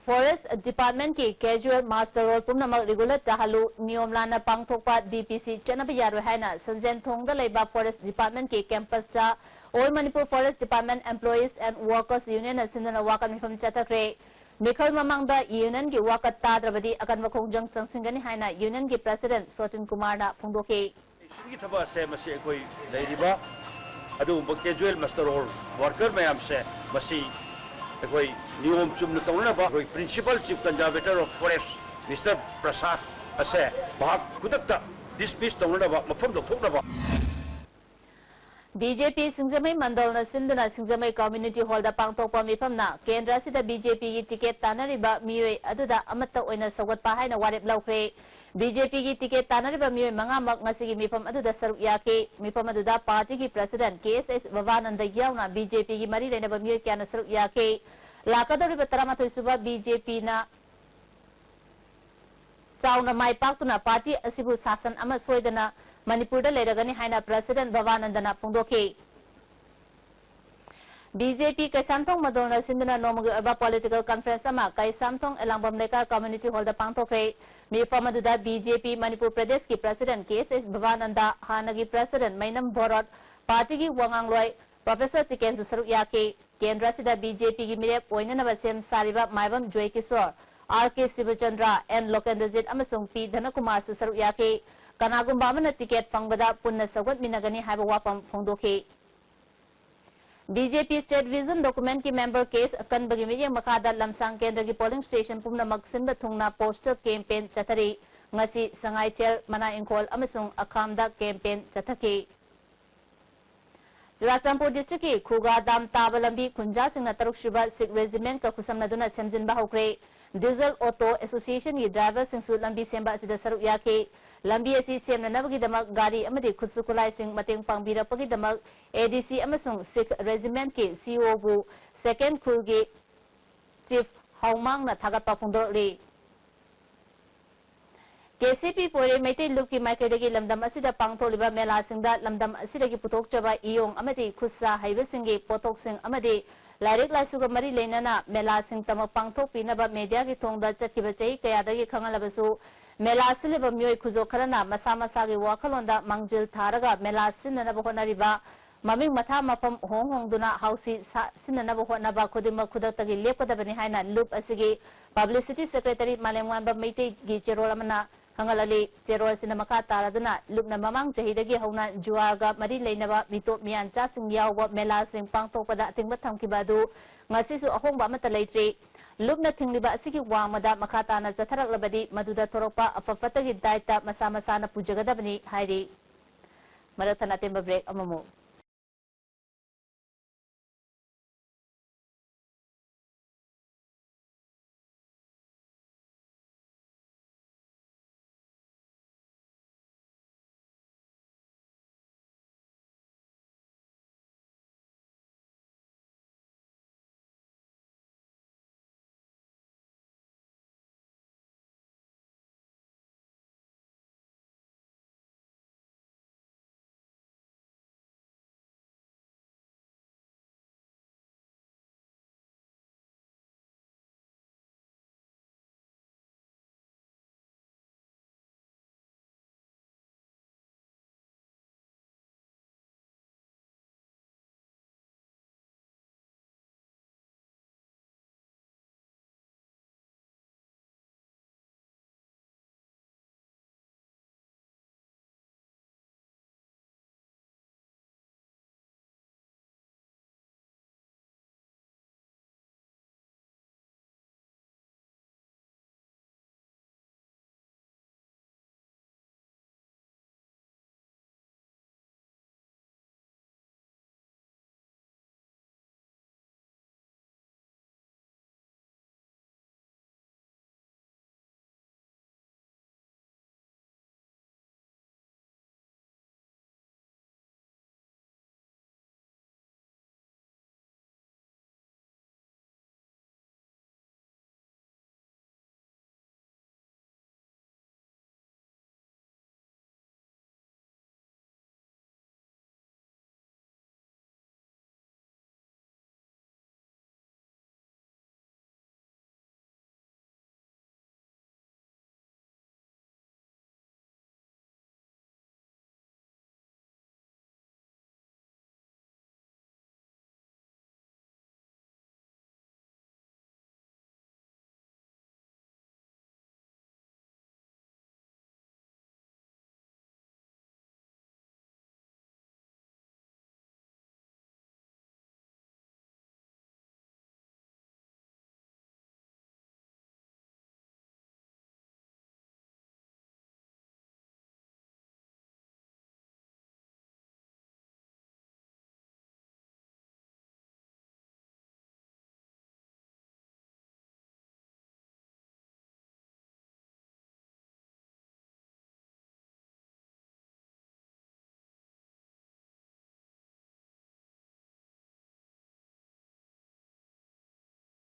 Forest Department ki casual master role pumnamak regular tahalu niyomlana pangthokpa DPC chanabi yarwe haina sanjen thongda leiba Forest Department ki campus ta All Manipur Forest Department Employees and Workers Union asindana wakan mifam chatakre Mikhal mamangda union ki wakat tadrabadi akan wakhongjang changsingani haina union ki president Sotin Kumar na phungdoke ki thaba se masi koi leiriba adu casual master role worker mayam se masi koi niyom chumna tawna ba koi principal chief conservator of forest Mr. Prasad ase bahak kudakta dismiss tawna ba mafam dokthokna ba BJP Singjamai Mandal na Sinduna Singjamai Community Hall da pangthokpa mifam na Kendra sida BJP ki ticket tanariba miyoi aduda amatta oina sawatpa haina warep laukre BJP ki ticket tanariba miyoi mangamak ngasigi mifam aduda saruk yake mifam aduda party ki president KSS Vavananda yauna BJP ki mari lenaba miyoi kyana saruk yake lakadariba taramathoi suba BJP na chauna mai paktuna party asibu sasan ama soidana Manipur da leragani haina president Bhavanandana phungdoke BJP Kaisamthong Madona Sinduna Nomagi Aba political conference ama Kaisamthong Elangbam Leka community hall da pangthokre mi pamaduda BJP Manipur Pradesh ki president KSS Bhavananda Hanagi president Mainam Borot party ki Wangangloi Professor Tikensu saruk yake Kendra sida BJP ki mirep oinana sem sariba Maibam Joy Kishore RK Sivachandra and Lokendrajit amasung P Dhanakumar su saruk yake Kanagumba amana ticket pangbada punna sagot minagani haiba wapam phongdoke BJP State Vision document ki member case akan bagi media makada lamsang kendra ki polling station pumna magsinda thungna poster campaign chathari ngasi sangai tel mana ingkol amasung akhamda campaign chathake Churachandpur district ki Khuga dam tabalambi kunja singna taruk shuba Sikh regiment ka khusamna duna semjinba hokre Diesel Auto Association ki driver singsu lambi semba asida saruk yake Lambi asi semna nabagi damak gari amadi khutsukulai sing mateng pangbirapagi damak ADC amasung Sikh regiment ki CO bu second crew ki chief Haumang na thagatpa phungdorli KCP pore mete luki maikadagi lamdam asida pangtholiba mela singda lamdam asida ki puthokchaba iyong amadi khutsa haiba singi potok sing amadi Lairik laisuga mari leinana mela sing tamak pangthok pinaba media ki thongda chatkiba chai kayadagi khangalabasu Mela silibam yoi kuzo karana masa masa ki wakalonda mangjil tharaga mela sinanaba honariba maming matha mapam hong duna hausi sinanaba honaba khudima khudatagi lepkadabani haina loop asigi publicity secretary Malengwamba Meitei gi cherolamana हंगलली चेरोल सिना मखा तारादना लुपना ममांग चहिदगी हौना जुआगा मरी लेनबा मितो मियान चासिंग यावबा मेला सिंग पांगथोकपदा तिंगबा थमखिबादु ngasisu ahongba amata leitri lupna thingliba asigi wangmada makha tana chatharaklabadi maduda thorokpa afafatagi daita masa masana pujagadabani hairi marathana temba break amamu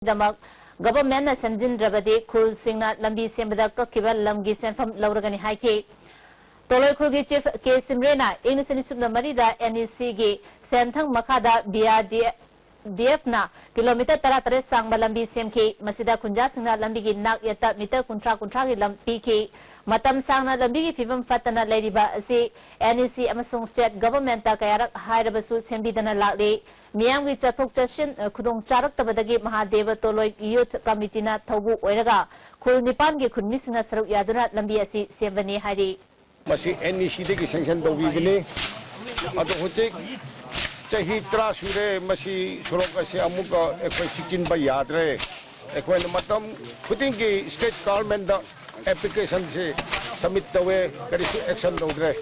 damak government na samjin rabadi khul singna lambi sembada kakkiba lamgi senfam lauragani haiki toloi khulgi chief k simrena ingnisani subna marida NEC gi senthang makada BRDF na kilometer 13 sangba lambi semki masida khunja singna lambi gi nak yata meter kuntra gi lampi ki matam sangna lambi gi fibam fatana leiriba asi NEC amasung state government ta kayarak hairabasu sembidana lakli Miyam gi chathok chashin khudong charak tabadagi Mahadeva Toloi Youth Committee na thobu oiraga khul nipan gi khunmi singna saruk yaduna lambi asi sembani hari masi NEC degi sanction tawbigini ado hojik chahi 3 sure masi surok ase amuka ekoi sikin ba yadre ekoi matam khuding gi state government da application se submit tawe kari action dodre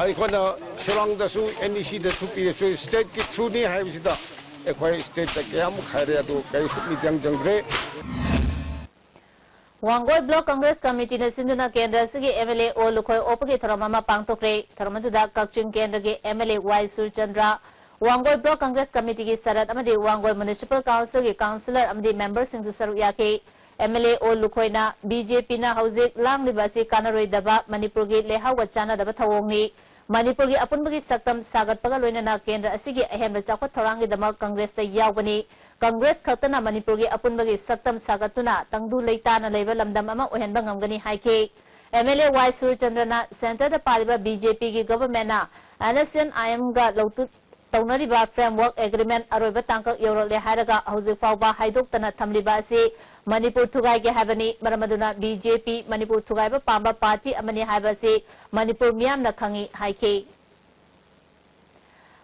aikona shirang da su NEC da su pi su state ki through ni hai bisida ekoi state ta kyam khaire ado kai su jang re Wangoi Block Congress Committee na sinduna kendra sigi MLA o lukhoi opagi tharamama pangtokre tharamanduda kakching kendra gi MLA Y Surchandra Wangoi Block Congress Committee gi sarat amadi Wangoi Municipal Council gi councillor amadi members sing saru yake MLA o lukhoi na BJP na hauzik langliba si kanaroi daba Manipur gi lehawa chana daba thawongni Manipur gi apunbagi saktam sagat paga loina na kendra asigi ahemba chakot thorangi dama Congress ta yawbani Congress khatana Manipur gi apunbagi saktam sagatuna tangdu leitana leiba lamdam ama ohenba ngamgani haike MLA Y Surchandra na center da paliba BJP gi government na NSN IM ga lautu तौनरिबा framework agreement अरोइबा तांकक यौरले हायरगा हौजिक फाउबा हाइदोक्तना थमलिबा असि मणिपुर थुगाइगे हाबनी मरमदुना बीजेपी मणिपुर थुगाइबा पांबा पार्टी अमनि हायबासि मणिपुर मियामना खंगी हाइखे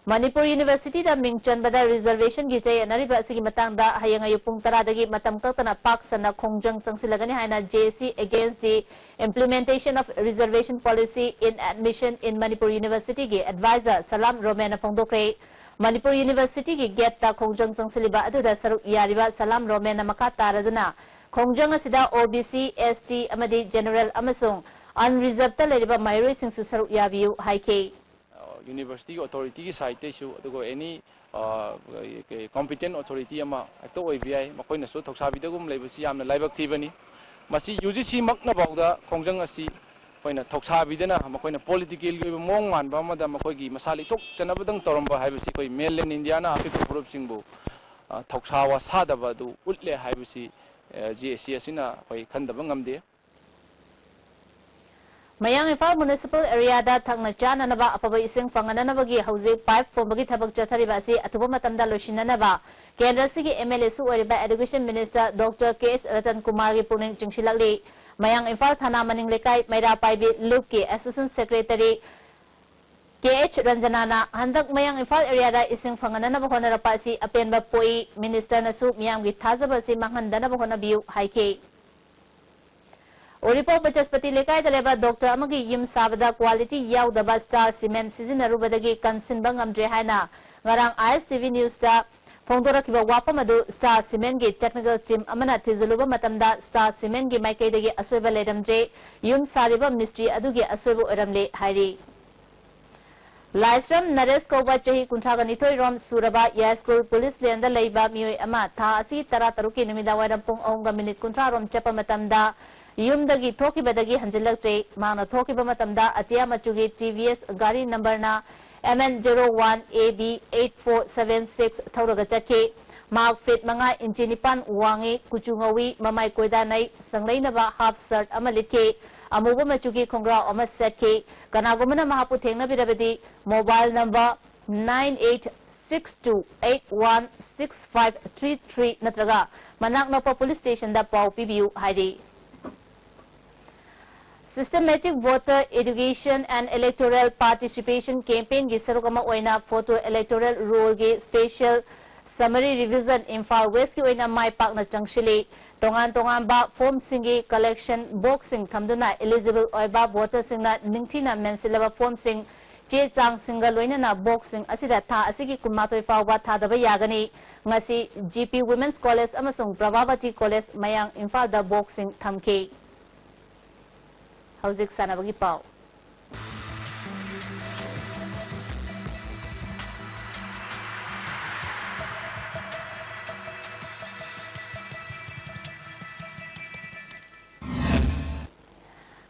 मणिपुर यूनिवर्सिटी दा मिंग चनबदा रिजर्वेशन गी चय नरिबा असि मतंगदा हयंग अयुपुंग 10 दगी मतम कतना पाक सना खोंगजंग चंगसिलगनी हाइना JC against the implementation of reservation policy in admission in Manipur university गे एडवाइजर सलाम रोमेन फोंदोक्रे मणिपुर यूनिवर्सिटी गे गेट ता खोंगजंग चंगसिलिबा अदुदा सरुक यारिबा सलाम रोमेन मका तारदुना खोंगजंग असिदा ओबीसी एसटी अमदी जनरल अमसुंग अनरिजर्व ता लेरिबा माइरोइ सिंसु सरुक याबियु हाइके University authority ki side te su adugo any competent authority ama acto OBI makoina su thoksabi dagum leibasi yamna laibak thibani masi UGC makna bawda khongjang asi koina thoksabi dena makoina political gi mong man ba ma da makoi gi masali tok chanabadang toramba haibasi koi mainland India na api group singbu thoksawa sadaba du utle haibasi GSC asina koi khandaba ngamde Mayang Imphal Municipal Area da thangna chananaba apaba ising fangananabagi hauzik pipe fombagi thabak chathariba asi athuba matamda loshinanaba Kendra sigi MLA su oriba Education Minister Dr. K.S. Ratan Kumar gi puning chingsilakli Mayang Imphal Thana Maning Lekai Maira Paibi Luke ki Assistant Secretary K.H. Ranjanana handak Mayang Imphal Area da ising fangananaba honarapa asi apenba poi Minister nasu miyam gi thazaba si manghandanaba honabiu haike Oripo Bachaspati Lekai Daleba Dr. Amagi Yim Sabada Quality Yaw the Star Cement Season Rubadagi Kansin Bangam Jehaina Ngarang ISTV News da Fondora Kiba Wapamadu Star Cement Gi Technical Team Amana Tizaluba Matamda Star Cement Gi Maikadagi Asweba Ledam J Yum Sariba Mystery Adugi Aswebu Eramle Hairi Laisram Nares Koba Chahi Kunthagani Toy Rom Suraba Yaskul Police Lenda Leiba Mioi Ama Tha Asi Tara Taruki Nimida Wairampung Onga Minute Kuntra Rom Chapa Matamda Yumdagi Toki Badagi Hanjilakte, Mana Toki Bamatamda, Atia Machugi, TVS, Gari number na MN01AB8476, Tauragachake, Mark Fit Manga, Inchinipan, Wangi, Kuchungawi, Mamai Koidanai, Sanglainaba, Half Cert, Amalike, Amuba Machugi, Kongra, Omaseke, Ganagumana Mahaputena Bidabadi, mobile number 9862816533, Natraga, Manaknapa Police Station, the Pau PBU, Heidi. Systematic voter education and electoral participation campaign gi sarugama oina photo electoral roll gi special summary revision Imphal West ki oina mai pakna changshili tongan ba form singi collection boxing thamduna eligible oiba voter singna ningthina mensilaba form sing che chang singa loina na boxing asida tha asigi kumatoi fawba thadaba yagani ngasi GP Women's College amasung Pravavati College Mayang Imphal da boxing thamke Hauzik Sanabagi Pau.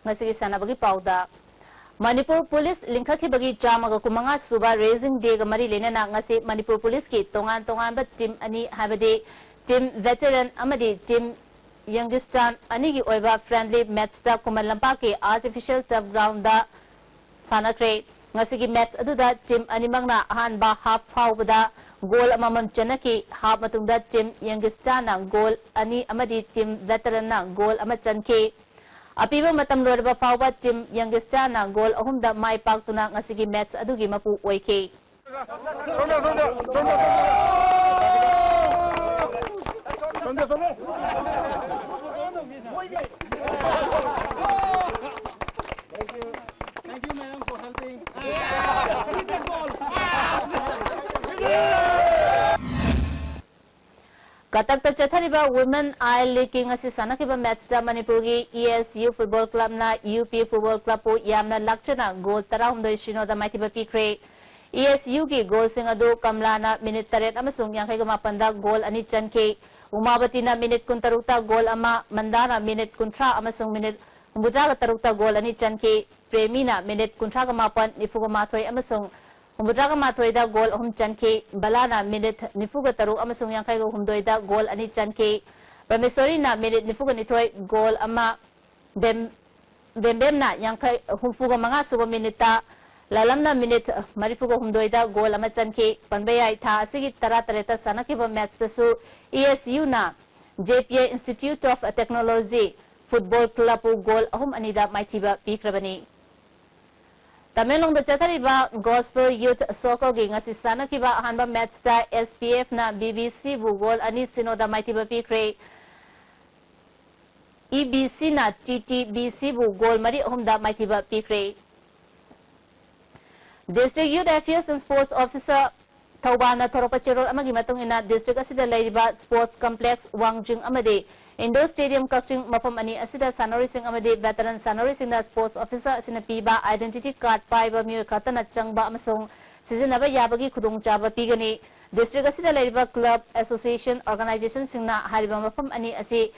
Ngasigi Sanabagi Pau da Manipur Police Linkaki Bagi Jamaga Kumanga Suba Raising Day Gamari Lena Ngasi Manipur Police Ki Tongan ba Team Ani Habade Team Veteran Amadi Team Youngistan Anigi Oiba Friendly Match da Kumalampa ke Artificial Turf Ground da Sanakre Ngasigi Match Aduda Team Animangna Hanba Half Fawda Goal Amamam Chanaki Half Matungda Team Youngistan na Goal Ani Amadi Team Veteran na Goal Amachanke Apiba Matam Lorba Fawba Team Youngistan na Goal Ahumda Mai Paktuna Ngasigi Match Adugi Mapu Oike Thank you, madam, for helping. Katak Chathariba Women Eye Leaking as Sanakiba Match Manipurgi ESU Football Club na UP Football Club po Yamna Lakchana Goal Taram do Shino the Mighty Pikre ESU ki goal singado Kamlana minute taret amasung yang kay mapanda goal ani Chanke Umabati na minute kuntaruta goal ama Mandana minute kuntra amasung minute Umbudraga taruta goal ani Chanke Premina minute kuntra kamapan nifuga matoy amasung Umbudraga matoy da goal Chanke Balana minute nifuga taru amasung yang kay humdoy da goal ani Chanke Pamisori na minute nifuga nitoy goal ama Bembem na yang kay humfuga mga suba minita Lalamna minute Maripugo Humdoida goal Amachanki Panbaya Tha Asigi Taratareta Sanakiba match su ESU na JPA Institute of Technology Football Club goal ahum anida maitiba pikrabani. Tamelong da Chatariba Gospel Youth Soccer gi ngasi sanakiba ahanba match ta SPF na BBC bu goal ani sinoda maitiba pikre. EBC na TTBC bu goal mari ahum da maitiba pikre. District Youth Affairs and Sports Officer Taubana Toropachirol amagi matong ina district asida laiba sports complex Wangjing amade indoor stadium coaching mapam ani asida sanori sing amade veteran sanori sing na sports officer asina piba identity card paiba mi khatana changba amasong sizinaba yabagi khudong chaba pigani district asida laiba club association organization singna hariba mapam ani asi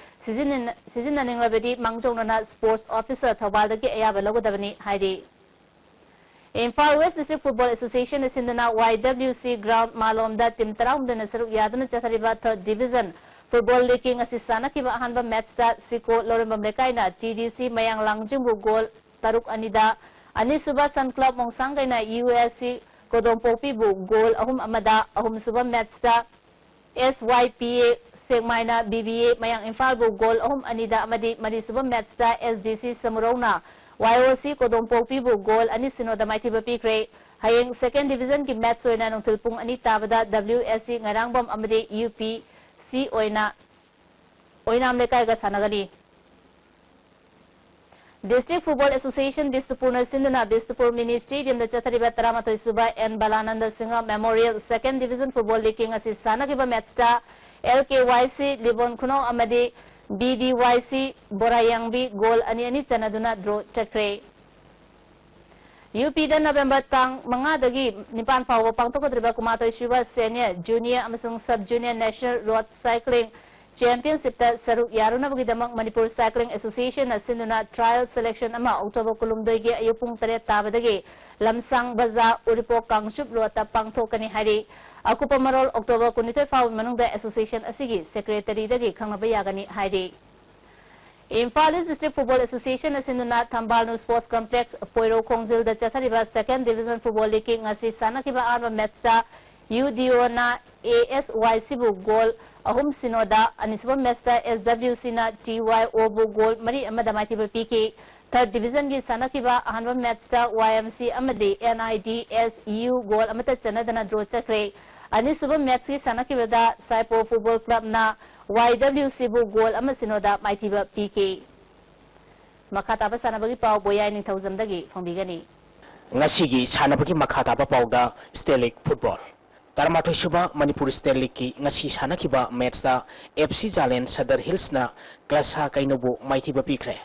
sizinnaning rabedi mangjongna sports officer Taubadagi ayaba logodabani haidi. Imphal West District Football Association is in the YWC ground Malomda Tim Taram the Nasaruk Yadana Chatariba 3rd Division Football League Asisana Kiba Hanba Matsta Siko Lorembam Lekaina TDC Mayang Langjimbu goal Taruk Anida Anisuba Sun Club Mongsangaina USC Kodompopi bu goal Ahum Amada Ahum Suba Matsta SYPA Segmaina BBA Mayang Imphal bu goal Ahum Anida Amadi Madisuba Matsta SDC Samurona YOC Kodompopi bu goal ani sinoda maitiba pikre hayeng second division ki match oina nong tilpung ani tabada WSC ngarangbam amade UPC oina amlekai ga sanagani. District Football Association Bistupur Sindhuna Bistupur Mini Stadium da Chathariba Taramatoi Suba and Balananda Singha Memorial second division football league asi sanagiba match ta LKYC Libon Kuno amade BDYC Borayangbi goal ani chanaduna draw chakre. UP da November tang mga dagi nipan fawa pangtokodriba kumato Shiva senior junior amasung sub junior national road cycling championship ta saruk yaruna bagidamang Manipur Cycling Association na sinduna trial selection ama October kulumdoi ge ayupung 3 tabadagi lamsang baza uripo kangsup rota pangthokani hari. Aku pamarol October 25 faw manungda association asigi secretary dagi khangnaba yagani haidi. Imphal District Football Association asinduna Thambalnu Sports Complex Poiro Khongjil da Chathariba second division football league ngasi sanakiba arba match ta UDO na ASYC bu goal ahum sinoda anisba match ta SWC na TYO bu goal mari amada maitiba PK third division gi sanakiba ahanba match ta YMC amade NIDSU goal amata chanadana draw chakre. Ani suba match ki sanakibada Saipo Football Club na YWC bu goal ama sinoda maitiba PK. Makataba sanabagi pau boyai ning thousand dagi fongbigani. Ngasigi sanabagi makataba pau da State League Football. Taramatoi suba Manipur State League ki ngasi sanakiba match da FC Jalen Sadar Hills na klasa kainobu maitiba pikre.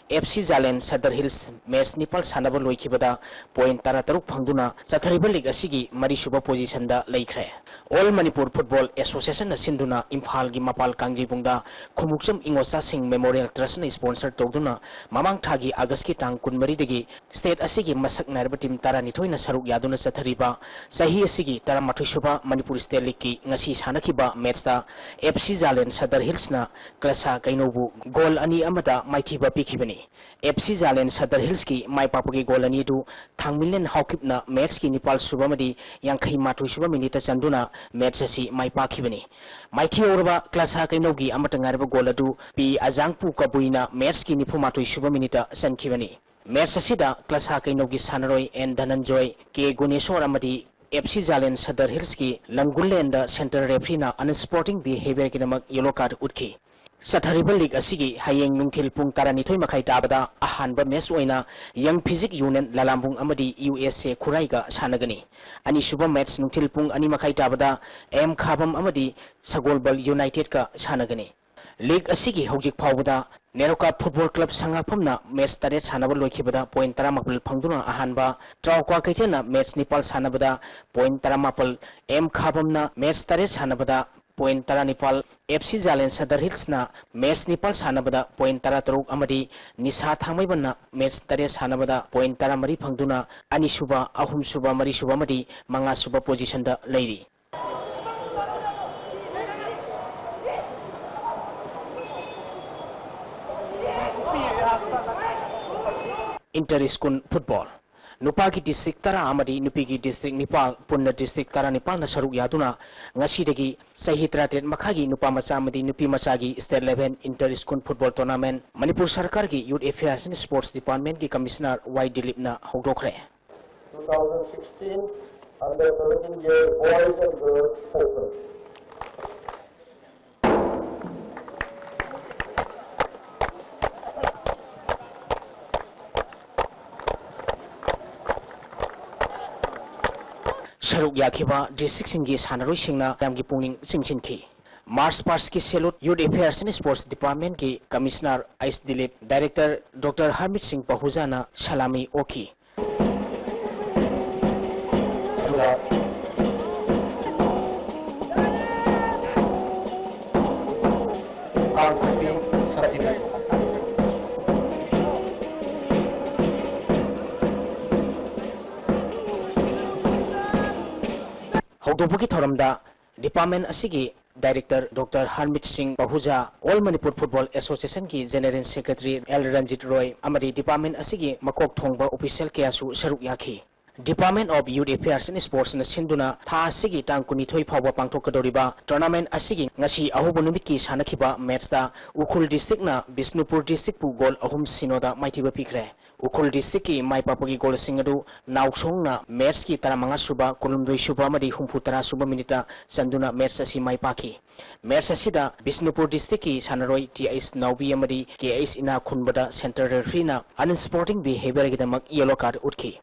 FC Jalen Sadar Hills match nipal sanaba loikibada point tarataruk phangduna Chathariba League asigi mari suba position da leikre. All Manipur Football Association na sinduna Imphal gi mapal kangjibungda khumukcham ingosa sing Memorial Trust na sponsor togduna mamang thagi August ki tang 12 dagi state asigi masak narba team taranithoi na saruk yaduna Chathariba sahi asigi taramathoi suba Manipur State League ki ngasi sanakiba match da FC Jalen Sadar Hills na klasa kainobu goal ani amada maithiba pikibani. FC Jalen Sadar Hills ki mai papagi goal ani du thangmilen haukipna match ki nipal subamadi yankhai mathoi suba minute chanduna match asi mai pakibani. Maiti orba klasa kainogi amata ngarba goal adu pi ajangpu kabuina match ki nipu mathoi suba minute sankibani. Match asida klasa kainogi sanaroi and Dhananjoy ke Guneshwar amadi FC Jalen Sadar Hills ki Lamgullenda center referee na unsporting behavior ki namak yellow card utki. Chathariba League asigi hayeng nungthil pung taranithoi makhai tabada ahanba match oina Young Physic Union Lalambung amadi USA Khuraiga sanagani. Ani suba match nungthil pung ani makhai tabada M Khabam amadi Sagolbal United ka sanagani. League asigi hojik phawbada Neroka Football Club sangaphamna match tare sanaba loikibada point 13 phangduna ahanba Traukwa kaitena match nipal sanabada point 13 M Khabamna match tare sanabada point 19 FC Jalen Sadar Hills na match nipal sanabada point 13 amadi Nisa Thangmaibanna match tare sanabada point 13 phangduna ani suba ahum suba mari suba madi manga suba position da leiri. Inter-school football. नुपा की district तरा अमदी नुपी की district Nepal पुन्ना district तरा निपाल न सरुक यादुना ngasi सही 38 मखागी नुपा मचा अमदी नुपी मचागी state level inter school football tournament Manipur सरकार की youth affairs and sports department की कमिश्नर वाई दिलीप न होदोखरे 2016 under 17-year boys and girls open. सरुक याखिबा डिस्ट्रिक्ट सिंगी सानरोई सिंगना यामगी पुंगिंग सिंगसिनखी मार्च पास्ट की salute youth affairs and sports department की commissioner S Dilip director doctor Harmit Singh Pahuja न सलामी ओखी हौदोबुकी थोरमदा डिपार्टमेंट असिगी director doctor Harmit Singh Pahuja all Manipur football association की general secretary L Ranjit Roy अमरी डिपार्टमेंट असिगी मकोक थोंगबा ऑफिशियल कयासु सरुक याखी department of youth affairs and sports न सिंधुना था असिगी तांग 19 फावबा पांगथोकदोरिबा टूर्नामेंट असिगी ngasi अहोबो नुमितकी सानखिबा मैचदा उखुल डिस्ट्रिक्ट ना बिष्णुपुर डिस्ट्रिक्ट पु गोल अहुम सिनोदा माइथिबा पिखरे उखुल डिस्ट्रिक्ट की माइपापगी गोल सिंगदु नाउसोंगना मैच की 35 सुबा 19 सुबा मदी 40 सुबा मिनिटा चंदुना मैच असि माइपाकी मैच असिदा बिष्णुपुर डिस्ट्रिक्ट की सानरोई टीएस नौबी अमदी केएस इना खुनबदा सेंटर रेफरीना अनस्पोर्टिंग बिहेवियर गिदमक येलो कार्ड उठकी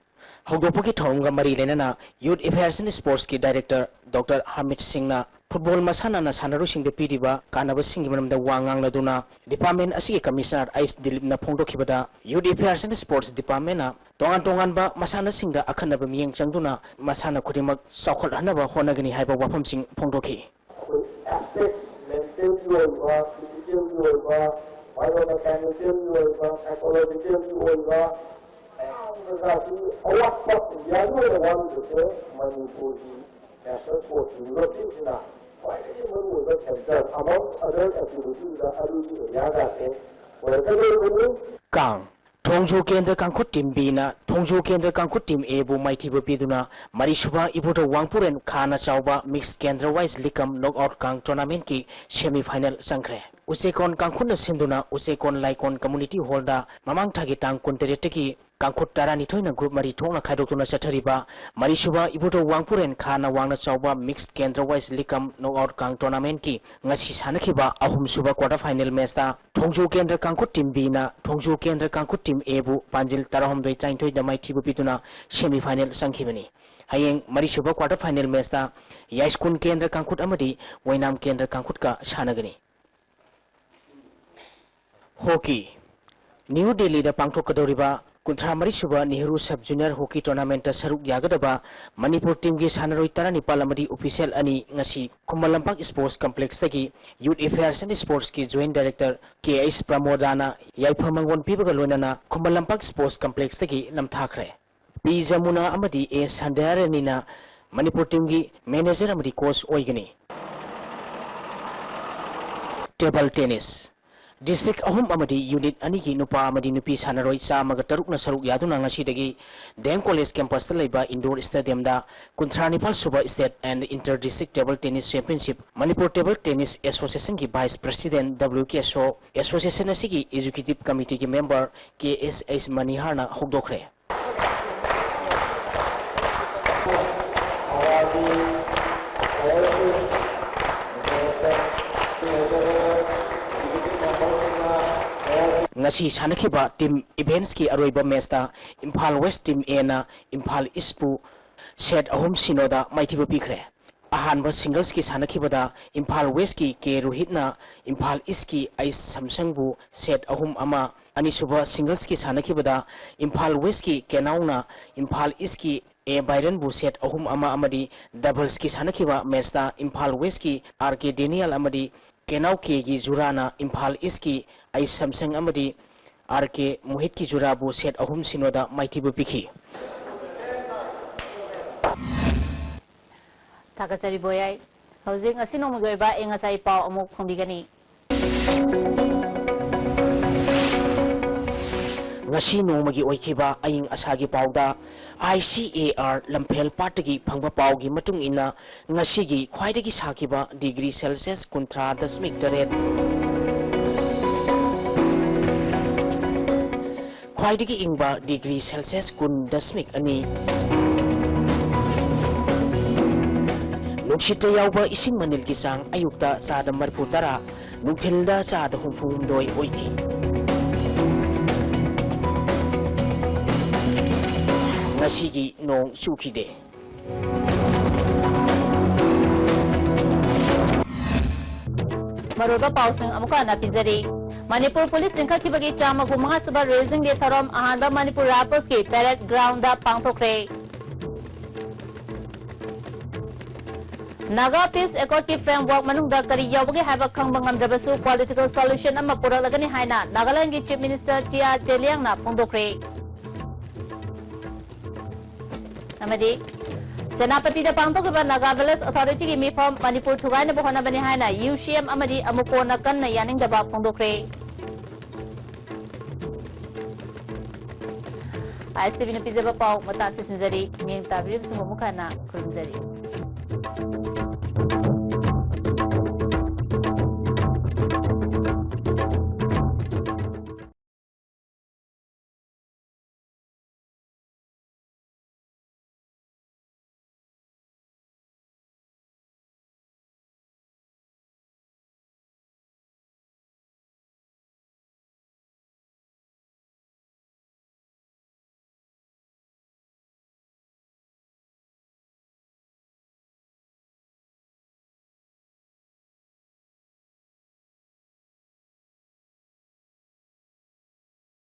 हौदोपकी थौंगा मरी लेना यूथ अफेयर्स एंड स्पोर्ट्स की director doctor Harmit Singh football मसाना सानरुसिंग पीरिबा कानबसिंग मरमदा वांगांगलदुना डिपार्टमेंट असिगे कमिश्नर एस दिलीप न फोंदोखिबदा youth affairs and sports department तोंगान तोंगानबा मसानासिंग अखनब मियेंग चंगदुना मसाना खुदिमक साउखलहनबा होनगनी हाइबा वाफमसिंग फोंदोखि awat yanu wan se Manipur national sports university na finally maru the center among other activities the aruji yaga se where kang Thongju Kendra Kankut Team B na Thongju Kendra Kankut Team A bu maithiba piduna Marisuba Ibuto Wangpuren Khana Chauba Mixed Kendra Wise Likam Knockout Kang Tournament ki semi final sangkre Usekon Kankuna Sinduna Usekon Laikon Community Hall da Mamang Thagi Tang Kunterete ki Kankut Tarani Thoina Group Mari Thongna Khaidokuna Sathariba Marisuba Ibuto Wangpuren Khana Wangna Chauba Mixed Kendra Wise Likam Knockout Kang Tournament ki ngasi sanakhiba ahum suba quarter final match da Thongju Kendra Kankut Team B na Thongju Kendra Kankut Team A bu Panjil Tarahomdoi Traintoi da maithibu pituna semi final sangkhibani hayeng marisuba quarter final match da Yaiskun Kendra Kankut amadi Wainam Kendra Kankut ka sanagani Hockey New Delhi da pangthokadoriba Kuntra Marisuba Nehru Sub Junior Hockey Tournament saruk yagadaba Manipur team gi sanaroi tarani palamadi official ani ngasi Kumalampak Sports Complex tagi Youth Affairs and Sports ki Joint Director KS Pramodana Yaipamangon pibaga loinana Kumalampak Sports Complex tagi namthakre P Jamuna amadi A Sandarani na Manipur team gi manager amadi coach oigani Table tennis District ahum amadi unit anigi nupa amadi nupi sanaroi chamaga tarukna saruk yaduna ngasidagi Deng College campus laiba indoor stadium da Kuntranipal Suba State and Inter District Table Tennis Championship Manipur Table Tennis Association ki Vice President WK Shaw Association asigi Executive Committee ki member KSS Maniharna hogdokre ngasi sanakhiba team events ki aroiba match da Imphal West team A na Imphal East pu set ahum sinoda maithiba pikhre ahanba singles ki sanakhiba da Imphal West ki K Rohit na Imphal East ki Ais Samsung bu set ahum ama anisuba singles ki sanakhiba da Imphal West ki Kenau na Imphal East ki A Byron bu set ahum ama amadi doubles ki sanakhiba match da Imphal West ki RK Daniel amadi Kenau ke gi Jurana Imphal East ki Ais Samsung amadi RK Mohit ki Jura bu set ahum sinoda maithibu pikhi Takasari boyai hojing asino mugoiba engasai pau amuk phongbigani ngasi nongmagi oikiba aying asagi pauda ICAR Lamphel Patagi phangba paugi matung ina ngasigi khwaidagi sakiba degree Celsius 30.8 khwaidagi ingba degree Celsius 10.2 Nuksita yauba ising manil kisang ayukta sada marputara nukthilda sada humphumdoi oiki ngasigi nong sukide maruba pausing amuka na pizari Manipur Police linkakibagi chama gumaha suba raising day tharom ahanba Manipur rappers ke parade ground da pangthokre Naga Peace Accord ki framework manungda kari yawbagi haba khangbang ngamdrabasu political solution amma puralagani haina Nagaland ki Chief Minister Tia Cheliang na phongdokre Amadi Senapati da pangthokba Naga Village Authority ki mifam Manipur thugai na bohona bani haina UCM amadi amukona kanna yaning daba phongdokre ICB na pizaba pau mata sinjari ming tabrim sumukana kurumjari